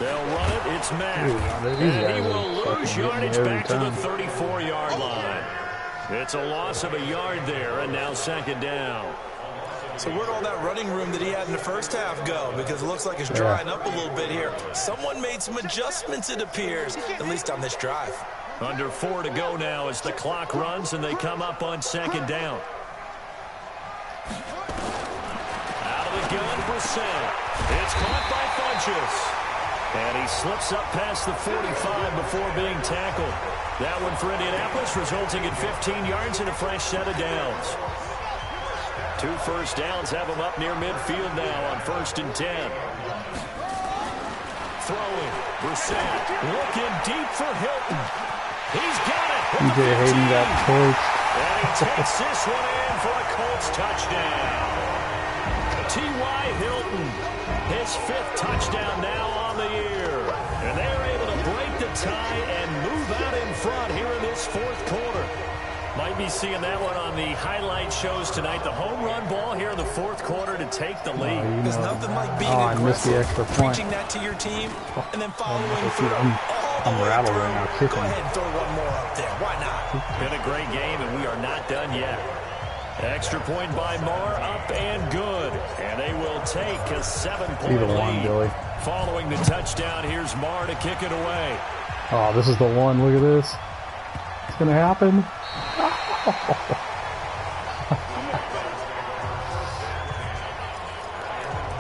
They'll run it. It's Mack. And he will lose yardage back to the 34-yard line. It's a loss of a yard there, and now 2nd down. So where'd all that running room that he had in the first half go? Because it looks like it's drying up a little bit here. Someone made some adjustments, it appears, at least on this drive. Under 4 to go now as the clock runs, and they come up on 2nd down. Out of the gun, Brissett. It's caught by Funchess. And he slips up past the 45 before being tackled. That one for Indianapolis, resulting in 15 yards and a fresh set of downs. 2 first downs have them up near midfield now on 1st and 10. Throwing. Brissett looking deep for Hilton. He's got it. DJ Hayden got torched. And he takes this one in for a Colts touchdown. T.Y. Hilton, his 5th touchdown now on the year. And they are able to break the tie and move out in front here in this 4th quarter. Might be seeing that one on the highlight shows tonight. The home run ball here in the 4th quarter to take the lead. There's nothing like being aggressive, preaching that to your team, and then following through. I'm rattled right now, kicking. Go ahead and throw one more up there. Why not? Been a great game, and we are not done yet. Extra point by Marr, up and good. And they will take a 7-point lead. Billy. Following the touchdown, here's Marr to kick it away. Oh, this is the one. Look at this. It's going to happen.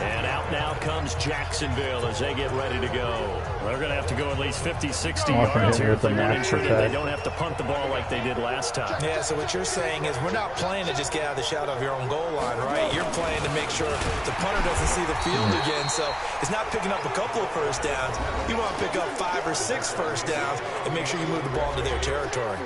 And out now comes Jacksonville as they get ready to go. They're going to have to go at least 50, 60 yards here if they want to ensure that they don't have to punt the ball like they did last time. Yeah, so what you're saying is we're not playing to just get out of the shadow of your own goal line, right? You're playing to make sure the punter doesn't see the field again. So it's not picking up a couple of first downs. You want to pick up 5 or 6 first downs and make sure you move the ball into their territory.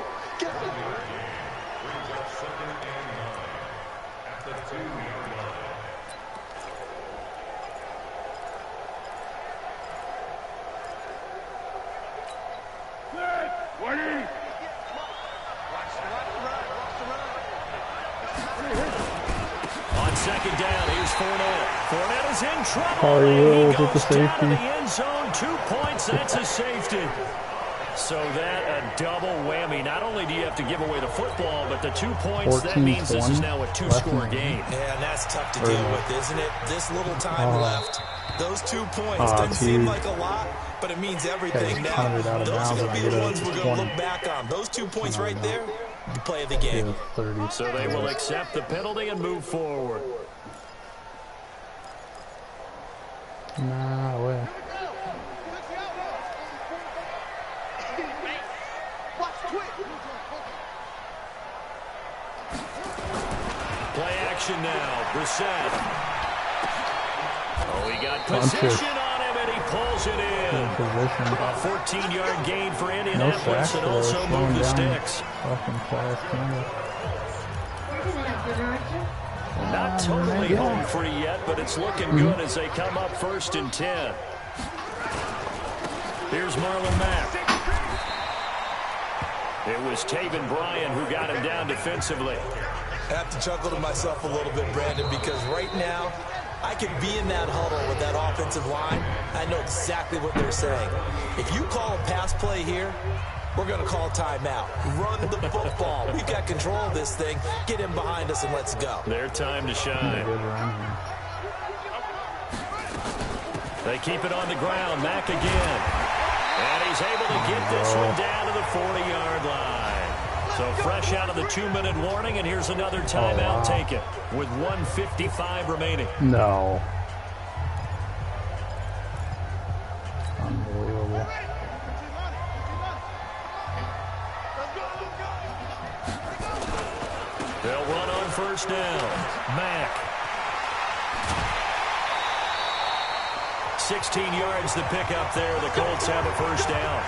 On second down, here's Fournette. Fournette is in trouble. Oh, he will with the safety. Down to the end zone, 2 points. That's a safety. So that a double whammy. Not only do you have to give away the football, but the 2 points, that means this is now a 2-score game. Yeah, and that's tough to deal with, isn't it? This little time left. Those 2 points doesn't seem like a lot, but it means everything now. Those are going to be the ones we're going to look back on. Those 2 points right there, the play of the game. So they will accept the penalty and move forward. Nah, way. Play action now. Brissett. Oh, he got position on him, and he pulls it in. A 14-yard gain for Indianapolis, and also move the sticks. Not totally home free yet, but it's looking good as they come up 1st and 10. Here's Marlon Mack. It was Taven Bryan who got him down defensively. I have to chuckle to myself a little bit, Brandon, because right now I could be in that huddle with that offensive line. I know exactly what they're saying. If you call a pass play here, we're going to call timeout. Run the football. We've got control of this thing. Get him behind us and let's go. Their time to shine. They keep it on the ground. Mack again. And he's able to get this one down to the 40-yard line. So fresh out of the 2-minute warning, and here's another timeout taken with 1:55 remaining. No. Unbelievable. They'll run on 1st down. Mack. 16 yards to pick up there. The Colts have a 1st down.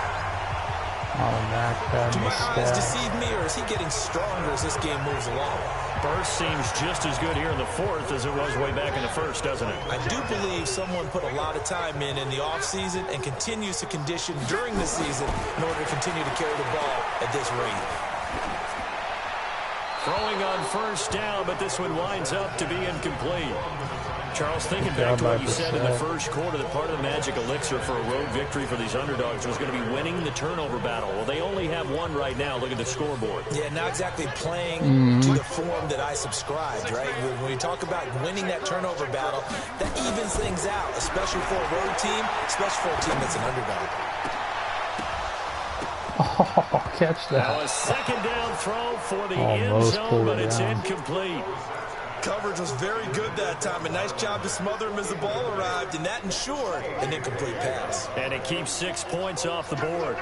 Do my eyes deceive me, or is he getting stronger as this game moves along? Burst seems just as good here in the 4th as it was way back in the 1st, doesn't it? I do believe someone put a lot of time in the offseason and continues to condition during the season in order to continue to carry the ball at this rate. Throwing on 1st down, but this one winds up to be incomplete. Charles, thinking back to what you said in the 1st quarter, that part of the magic elixir for a road victory for these underdogs was going to be winning the turnover battle. Well, they only have one right now. Look at the scoreboard. Yeah, not exactly playing to the form that I subscribed, right? When you talk about winning that turnover battle, that evens things out, especially for a road team, especially for a team that's an underdog. Oh, catch that. Now a 2nd down throw for the end zone, but it's incomplete. Coverage was very good that time. A nice job to smother him as the ball arrived, and that ensured an incomplete pass. And it keeps 6 points off the board.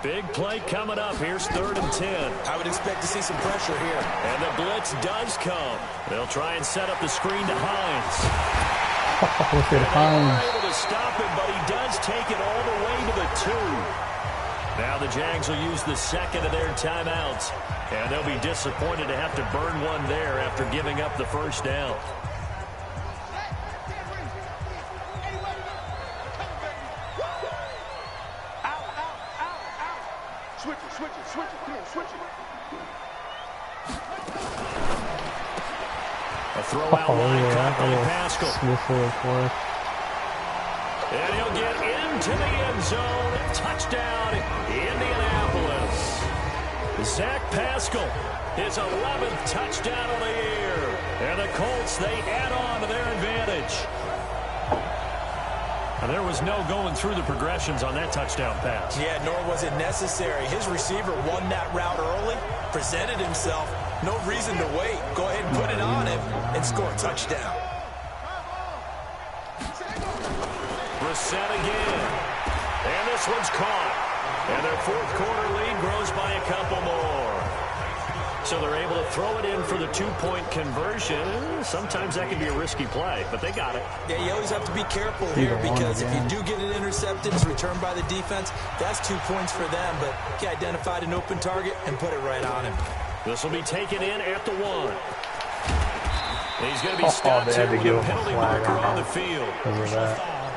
Big play coming up. Here's 3rd and 10. I would expect to see some pressure here. And the blitz does come. They'll try and set up the screen to Hines. Look at Hines. They're able to stop him, but he does take it all the way to the 2. Now the Jags will use the 2nd of their timeouts. And they'll be disappointed to have to burn one there after giving up the 1st down. Switch it. Come on, switch it. A throw out line caught by Pascal. And he'll get into the end zone. Touchdown, Indianapolis. Zach Pascal, his 11th touchdown of the year. And the Colts, they add on to their advantage. And there was no going through the progressions on that touchdown pass. Yeah, nor was it necessary. His receiver won that route early, presented himself. No reason to wait. Go ahead and put it on him and score a touchdown. Brissett again. And this one's caught. And their 4th quarter lead grows by a couple more. So they're able to throw it in for the 2-point conversion. Sometimes that can be a risky play, but they got it. Yeah, you always have to be careful here because if you do get it intercepted, it's returned by the defense, that's 2 points for them. But he identified an open target and put it right on him. This will be taken in at the 1. He's going to be stopped here with a penalty marker on the field.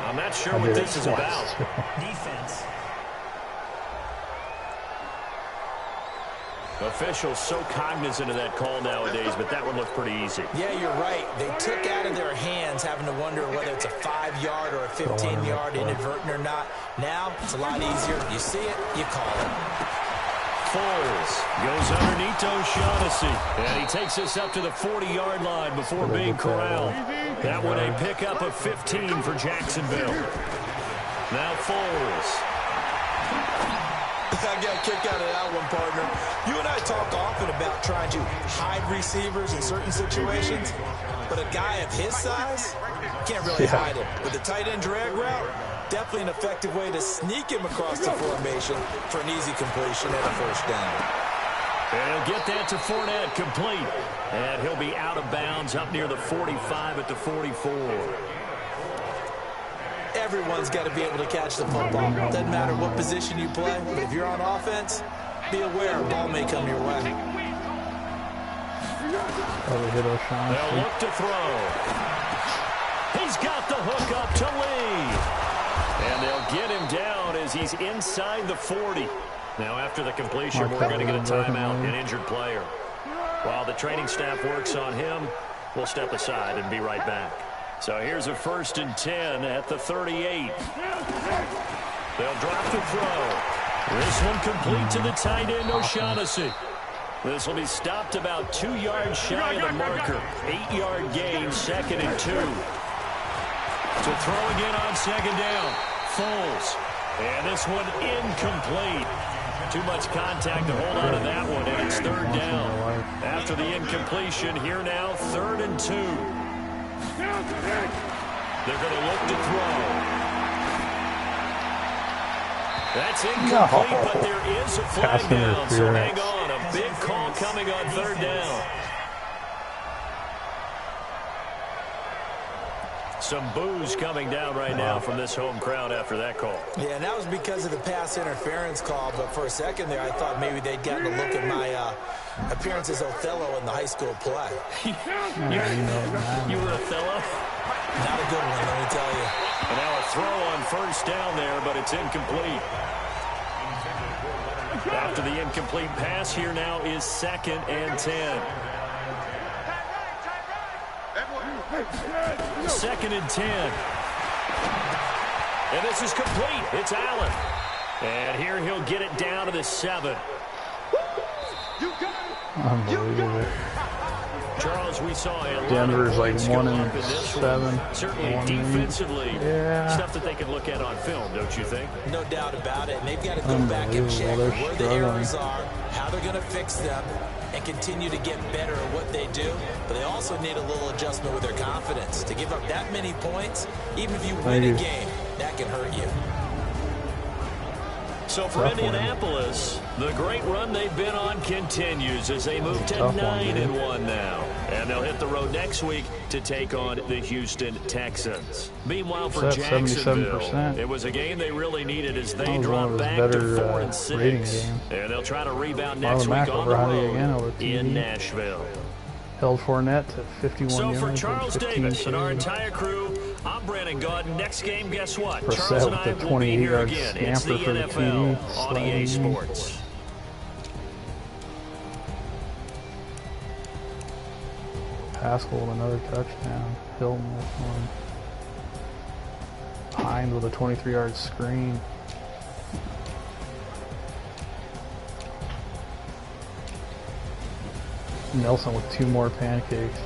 I'm not sure what this is about. Defense. Officials so cognizant of that call nowadays, but that one looked pretty easy. Yeah, you're right. They took out of their hands having to wonder whether it's a 5-yard or a 15-yard inadvertent or not. Now, it's a lot easier. You see it, you call it. Foles goes underneath O'Shaughnessy, and he takes us up to the 40-yard line before being corralled. That one a pickup of 15 for Jacksonville. Now Foles. I got a kick out of that one, partner. You and I talk often about trying to hide receivers in certain situations, but a guy of his size can't really hide him. With the tight end drag route, definitely an effective way to sneak him across the formation for an easy completion and a first down. And he'll get that to Fournette, complete. And he'll be out of bounds up near the 45 at the 44. Everyone's got to be able to catch the football. Doesn't matter what position you play, but if you're on offense, be aware a ball may come your way. They'll look to throw. He's got the hook up to Lee. And they'll get him down as he's inside the 40. Now after the completion, we're going to get a timeout, an injured player. While the training staff works on him, we'll step aside and be right back. So here's a 1st and 10 at the 38. They'll drop the throw. This one complete to the tight end, O'Shaughnessy. This will be stopped about 2 yards shy of the marker. 8-yard gain, 2nd and 2. To throw again on 2nd down. Foles. And this one incomplete. Too much contact to hold on to that one, and it's 3rd down. After the incompletion, here now, 3rd and 2. They're going to look to throw. That's incomplete, but there is a flag down, so hang on. A big call coming on 3rd down. Some boos coming down right now from this home crowd after that call. Yeah, and that was because of the pass interference call, but for a second there, I thought maybe they'd gotten a look at my appearance as Othello in the high school play. You were Othello? Not a good one, let me tell you. And now a throw on 1st down there, but it's incomplete. After the incomplete pass, here now is 2nd and 10. 2nd and 10. And this is complete. It's Allen. And here he'll get it down to the 7. Unbelievable. Charles, we saw a Denver's like 1 and 7. Certainly defensively, stuff that they can look at on film, don't you think? No doubt about it. And they've got to go back and check where the errors are, how they're going to fix them, and continue to get better at what they do. But they also need a little adjustment with their confidence. To give up that many points, even if you win a game, that can hurt you. So for Indianapolis, the great run they've been on continues as they move to 9-1 now. And they'll hit the road next week to take on the Houston Texans. Meanwhile, for Jacksonville, it was a game they really needed as they dropped back to 4-6. And they'll try to rebound next week on the road in Nashville. Held Fournette to 51 yards. So for Charles Davis and our entire crew, I'm Brandon Gauden. Next game, guess what? Brissett Charles and I will be here again. It's the for NFL the on EA Sports. Pascal with another touchdown. Hilton with one. Hines with a 23-yard screen. Nelson with 2 more pancakes.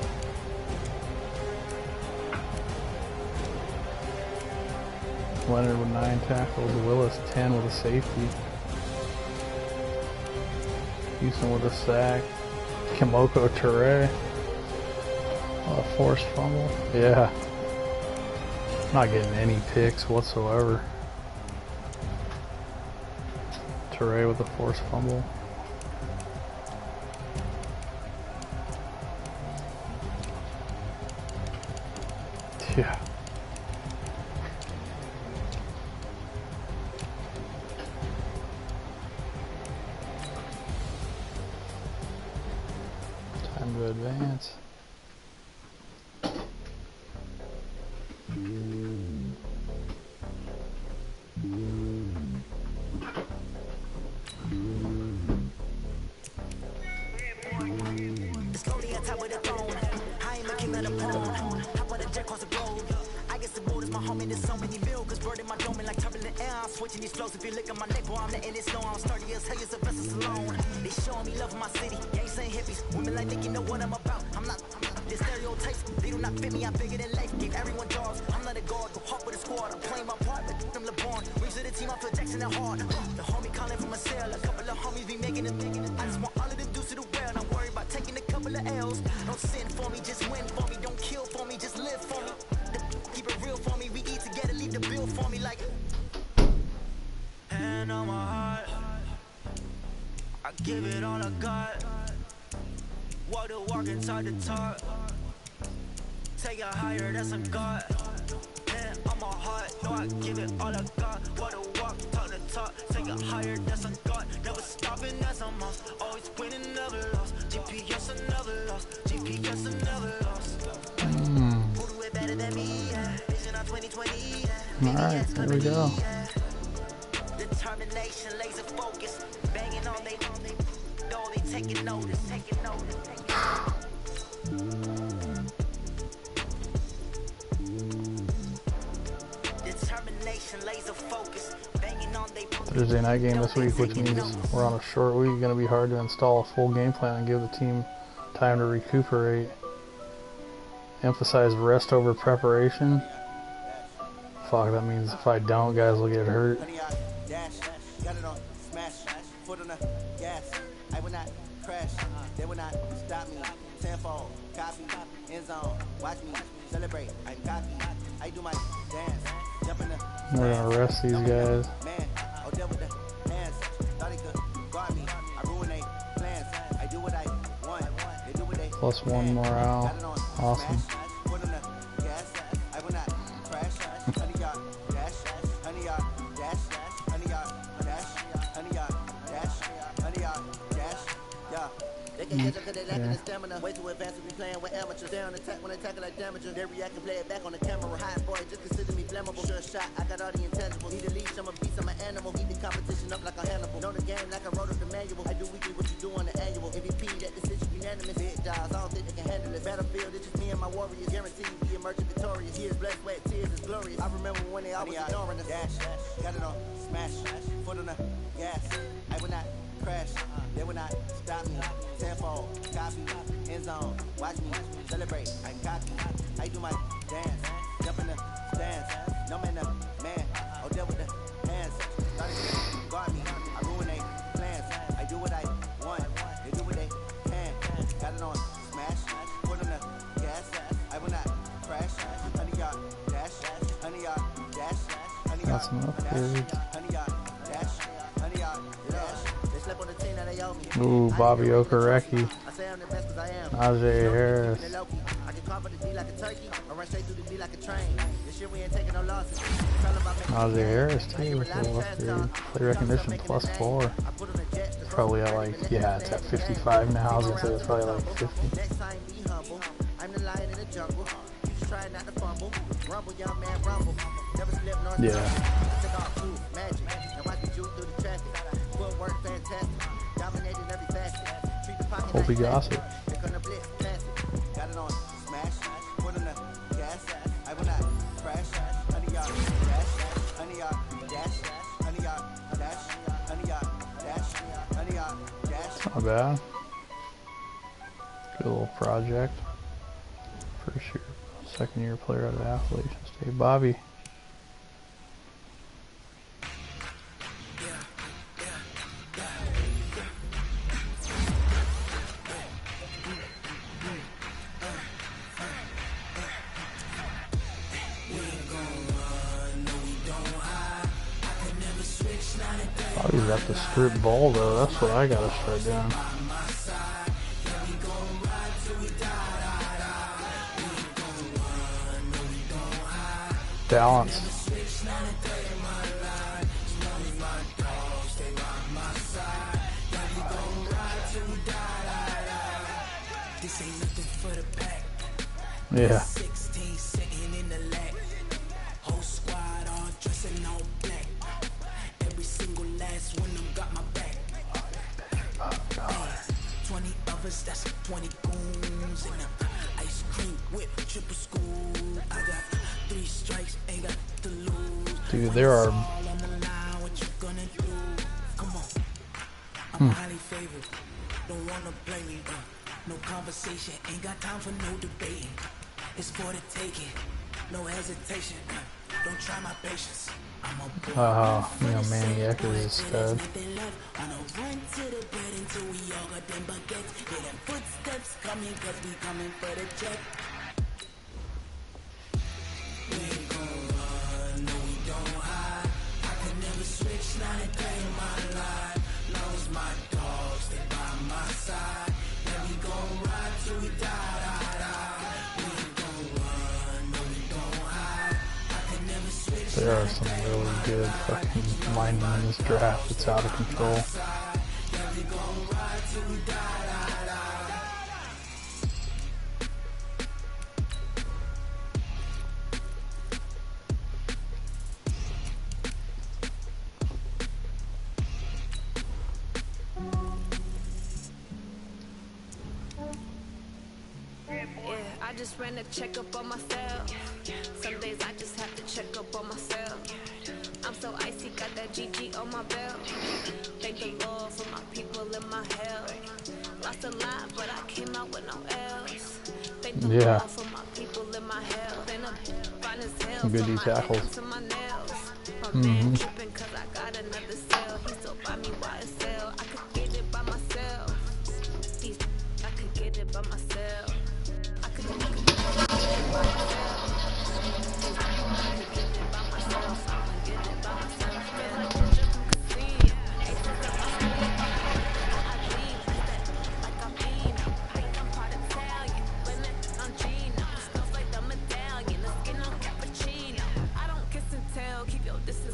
Leonard with 9 tackles. Willis 10 with a safety. Houston with a sack. Kimoko Toure. A forced fumble. Yeah. Not getting any picks whatsoever. Toure with a forced fumble. Yeah. Time to advance. let them pawn. Hop on the jet across the globe. I guess the world is my home and there's so many mil. Cause bird in my dome and like turbulent air. I'm switching these flows. If you look at my neck, boy, I'm letting it snow. I'm sturdy as hell, as a vessel alone. They showing me love in my city. Gangs ain't hippies. Women like think you know what I'm about. I'm not the stereotypes. They do not fit me. I'm bigger than life. Gave everyone jobs. I'm not a guard. Go hard with a squad. I'm playing my part, but I'm LeBron. Reach to the team. I feel Jackson and hard. The homie calling from a cell. A couple of homies be making it. I just want all of them dudes to the well. I'm worried about taking a couple of L's. Don't sin for me, just win for me. Don't kill for me, just live for me. Keep it real for me. We eat together, leave the bill for me like. Hand on my heart, I give it all I got. Walk the walk and talk the talk. Take it higher, that's a God. Hand on my heart, no, I give it all I got. Walk the walk, talk the talk. Take it higher, that's a God. Never stopping, that's a must. Always winning, never lost. GPS, I never lost. GPS, I never lost. Who do it better than me? Vision on 2020. Alright, there we go. Determination, laser focus, banging on they taking notice, Determination, laser focus, banging on they. Thursday night game this week, which means we're on a short week. Going to be hard to install a full game plan and give the team time to recuperate. Emphasize rest over preparation. Fuck, that means if I don't, guys will get hurt. Got it on, smash, foot on the gas. I will not crash, they will not stop me. Tenfold, copy, end zone, watch me celebrate. I copy, I do my dance, jump in the. We're gonna rest these guys. Man, I'll deal with the hands. Thought they could guard me. I ruin their plans. I do what I want. They do what they. Plus one morale. Awesome. Foot on the gas. I will not crash. Honey yard dash. Honey yard dash. Honey yard dash. Honey yard dash. Honey yard dash. Yeah. They can catch up cause they lacking the stamina. Way too advanced to be playing with amateurs. They on attack when they tackle like damages. They react and play it back on the camera. High boy, just consider me flammable. Sure shot, I got all the intangibles. Need a leash, I'm a beast, I'm an animal. Heat the competition up like a Hannibal. Know the game like I wrote up the manual. I do weekly what you do on the annual. MVP, that decision unanimous. Big jobs, I don't think they can handle it. Battlefield, it's just me and my warriors. Guaranteed to be emerging victorious. Years, blood, sweat, tears, is glorious. I remember when they always ignoring us. Dash, got it on, smash, foot on the gas. I will not crash, they will not stop me. Tenfold, copy, end zone, watch me celebrate. I copy, I do my dance, jump in the stands. No man, the man, I'll deal with the hands. Thought they could guard me, I ruin their plans. I do what I want, they do what they can. Got it on, smash, foot on the gas. I will not crash, honey yard dash, honey yard dash, honey yard dash, honey yard dash, honey yard dash. They slept on the team that they owe me. Ooh, Bobby Okereke. I say I'm the best cause I am. Najee Harris. I can cover the D like a turkey. I run straight through the D like a train. This shit we ain't taking no losses. Najee Harris too. Play recognition +4. Probably at like, yeah, it's at 55 now. I was gonna say it's probably like 50. Next time be humble. I'm the lion in the jungle. You just try not to fumble. Rumble, young man, rumble. Never slip nor Yeah. Took off proof, magic. And watch me juke through the traffic. Footwork fantastic. Dominating every facet. Treat the pocket Colby like Gossett. They're gonna blitz, pass it. Got it on, smash. Foot on the gas. I will not crash. Honey yard dash. Honey yard dash. Honey yard dash. Honey yard dash. Honey yard dash. Not bad. Good little project. First year, second year player out of Appalachian State. Bobby. Bobby's got the strip ball though. That's what I gotta start doing. Balance. Yeah. Dude, there are... Don't wanna play me, no conversation, ain't got time for no debating. It's for the taking, no hesitation. Don't try my patience. You know, Maniac is a stud. Footsteps coming, cause we coming for the check. We ain't gon' run, no we don't hide. I can never switch, not a day in my life. Long as my dogs stay by my side. Then we gon' ride till we die, die, die. We ain't gon' run, no we don't hide. I can never switch. There are some really good fucking linemen in this draft. It's out of control. Then we gon' ride till we die, die, die. I just ran a checkup on myself. Some days I just have to check up on myself. I'm so icy, got that GG on my belt. Thank the Lord for my people in my health. Lost a lot, but I came out with no else. Thank the Lord for my people in my health. And I'm fine as hell. Some good D tackles. To my nails. My man tripping cause I got another cell. He still buy me YSL. I could get it by myself. I could get it by myself.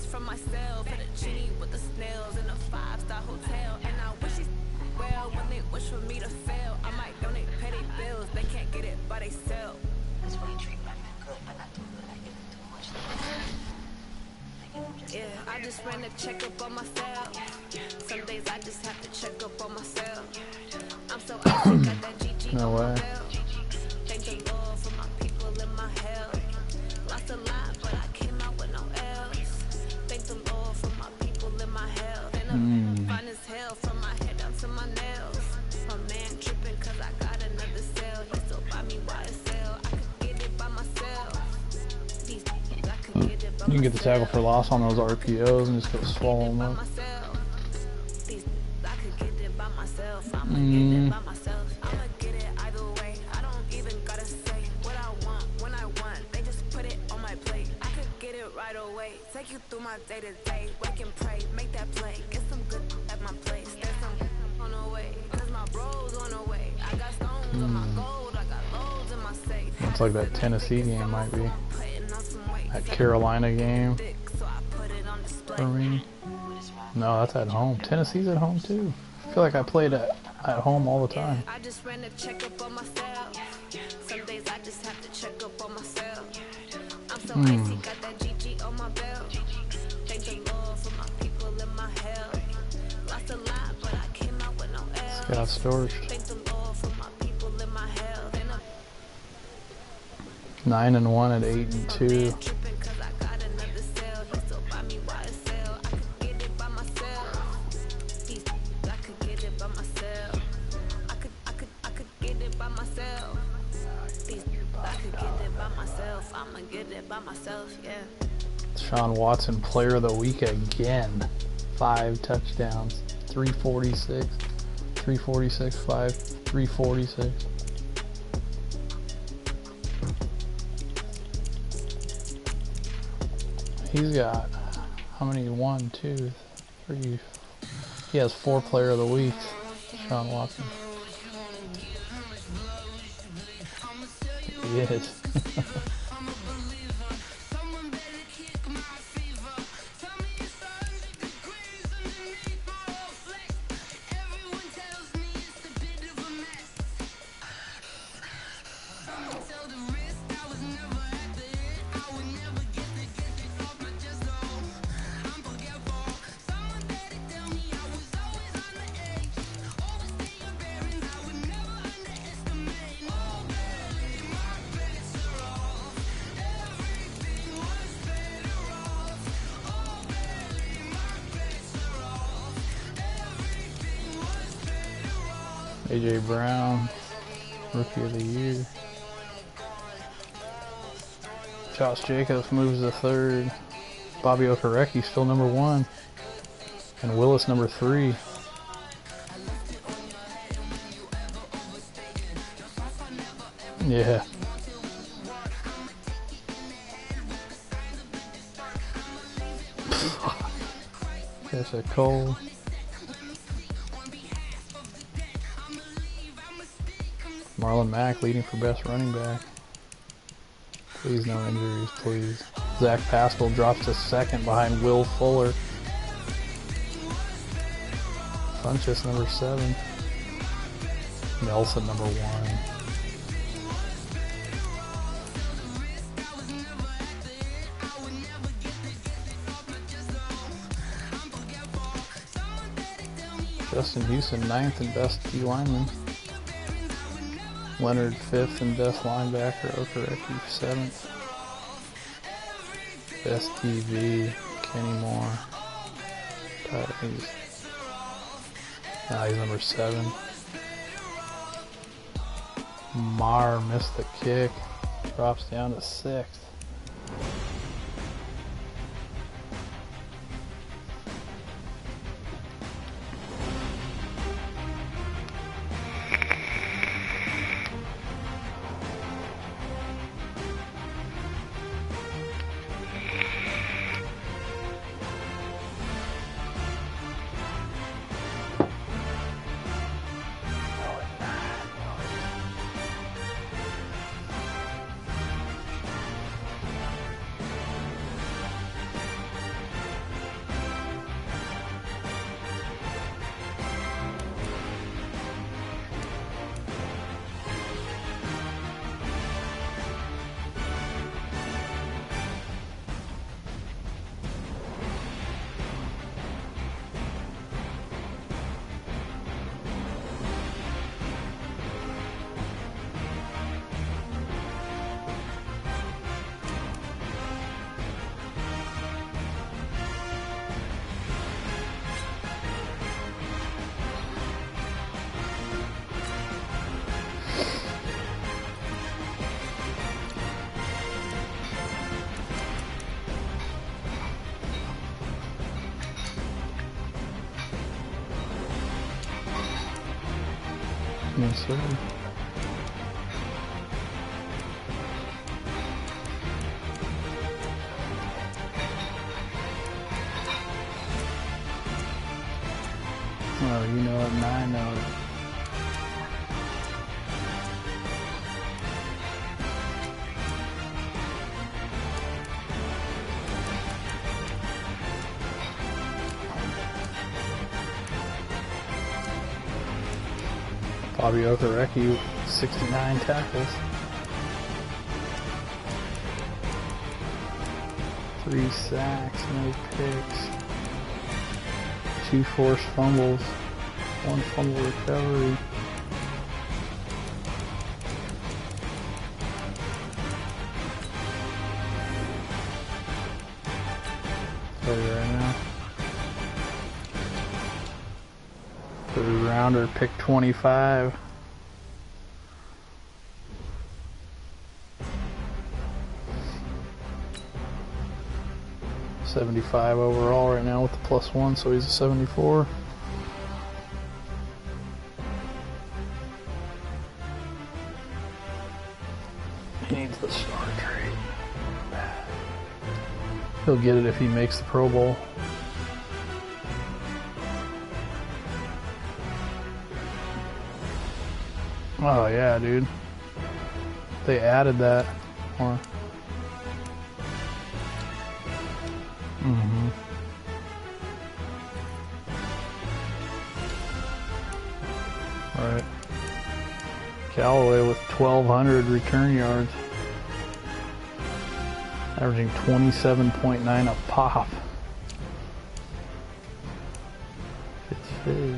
From myself, fettuccine with the snails in a 5-star hotel, and I wish it well when they wish for me to fail. I might donate petty bills, they can't get it by they self. That's why you treat my man good, but not too good. I give him too much. Yeah, I just ran a checkup on myself. Some days I just have to check up on myself. I'm so icy, got that GG no way. Thank the Lord for my people in my health. Lost a lot, but I came out with no else. Thank the Lord for my people in my health. And I'm fine as hell from my head down to my nails. My man tripping cause I got another cell. He still buy me YSL. I could get it by myself. These I could get it by You can get the tackle for loss on those RPOs and just go swallow them up. These I could get it by myself. I'ma get it by myself. I'ma get it either way. I don't even gotta say what I want when I want. They just put it on my plate. I could get it right away. Take you through my day to day. Wake and pray, make that play. Get some good at my place. There's some on the way, cause my bros on the way. I got stones on my gold. I got loads in my safe. Looks like that Tennessee game might be. That Carolina game for me. No, that's at home. Tennessee's at home too. I feel like I played at home all the time. I just ran a checkup on myself. Some days I just have to check up on myself. I'm so icy, got that GG on my belt. Thank the Lord for my people in my health. Lost a lot, but I came out with no else. Got storage. Thank the Lord for my people in my health. 9-1 at 8-2. I'ma get it by myself, yeah. Sean Watson, player of the week again. 5 touchdowns, 346, 346. He's got how many? 1, 2, 3. He has 4 player of the week. Sean Watson. He is. A.J. Brown, Rookie of the Year. Josh Jacobs moves to 3rd. Bobby Okereke still number 1. And Willis number 3. Yeah. That's a cold. Marlon Mack leading for best running back. Please no injuries, please. Zach Pascal drops to 2nd behind Will Fuller. Funchess number 7. Nelson number 1. Justin Houston 9th and best D lineman. Leonard 5th and best linebacker. Okereke 7th. Best TV. Kenny Moore. He's number 7. Marr missed the kick. Drops down to 6th. Yes, sir. Oh, you know it and I know it. Bobby Okereke, 69 tackles. 3 sacks, no picks. 2 forced fumbles. 1 fumble recovery. Tell you right now. 3rd rounder, pick 25. $75 overall right now with the +1, so he's a 74. He needs the star trade. He'll get it if he makes the Pro Bowl. Oh yeah, dude. They added that. Or Right. Callaway with 1,200 return yards. Averaging 27.9 a pop. It's his.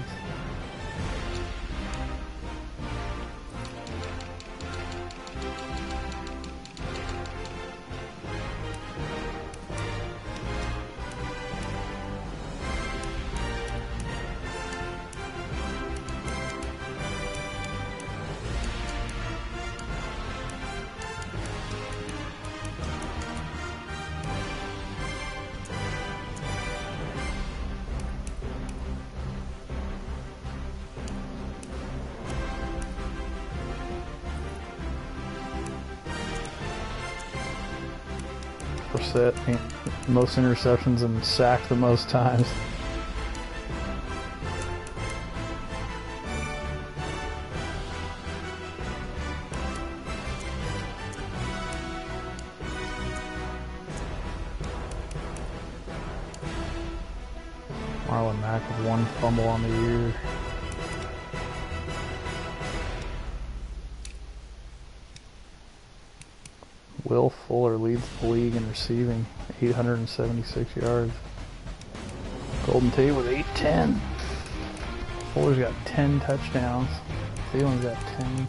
Brissett, most interceptions and sacked the most times. Marlon Mack with 1 fumble on the year. Will Fuller leads the league in receiving, 876 yards. Golden Tate with 810. Fuller's got 10 touchdowns. Thielen's got 10.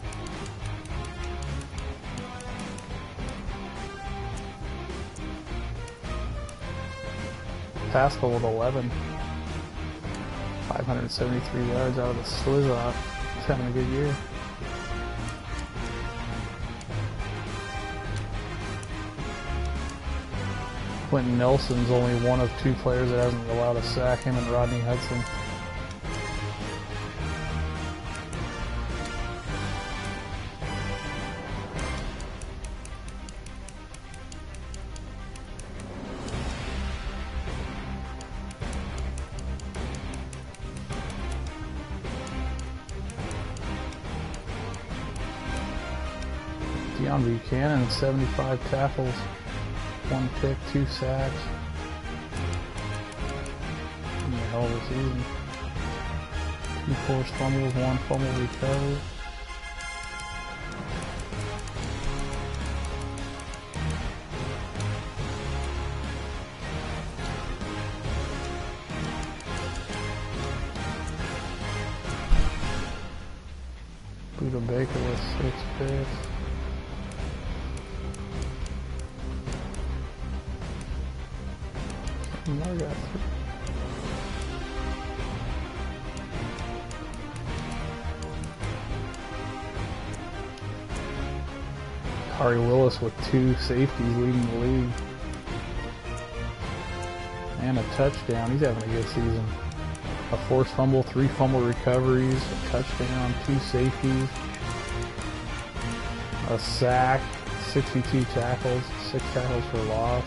Pascal with 11. 573 yards out of the Slizot. He's having a good year. Quentin Nelson's only one of 2 players that hasn't allowed a sack, him and Rodney Hudson. Deion Buchanan, 75 tackles, 1 pick, 2 sacks. In the hell of a season. 2 forced fumbles, 1 fumble recovered. Buda Baker with 6 picks. More got 3. Kari Willis with 2 safeties leading the league. And a touchdown. He's having a good season. A forced fumble, 3 fumble recoveries, a touchdown, 2 safeties, a sack, 62 tackles, 6 tackles for loss.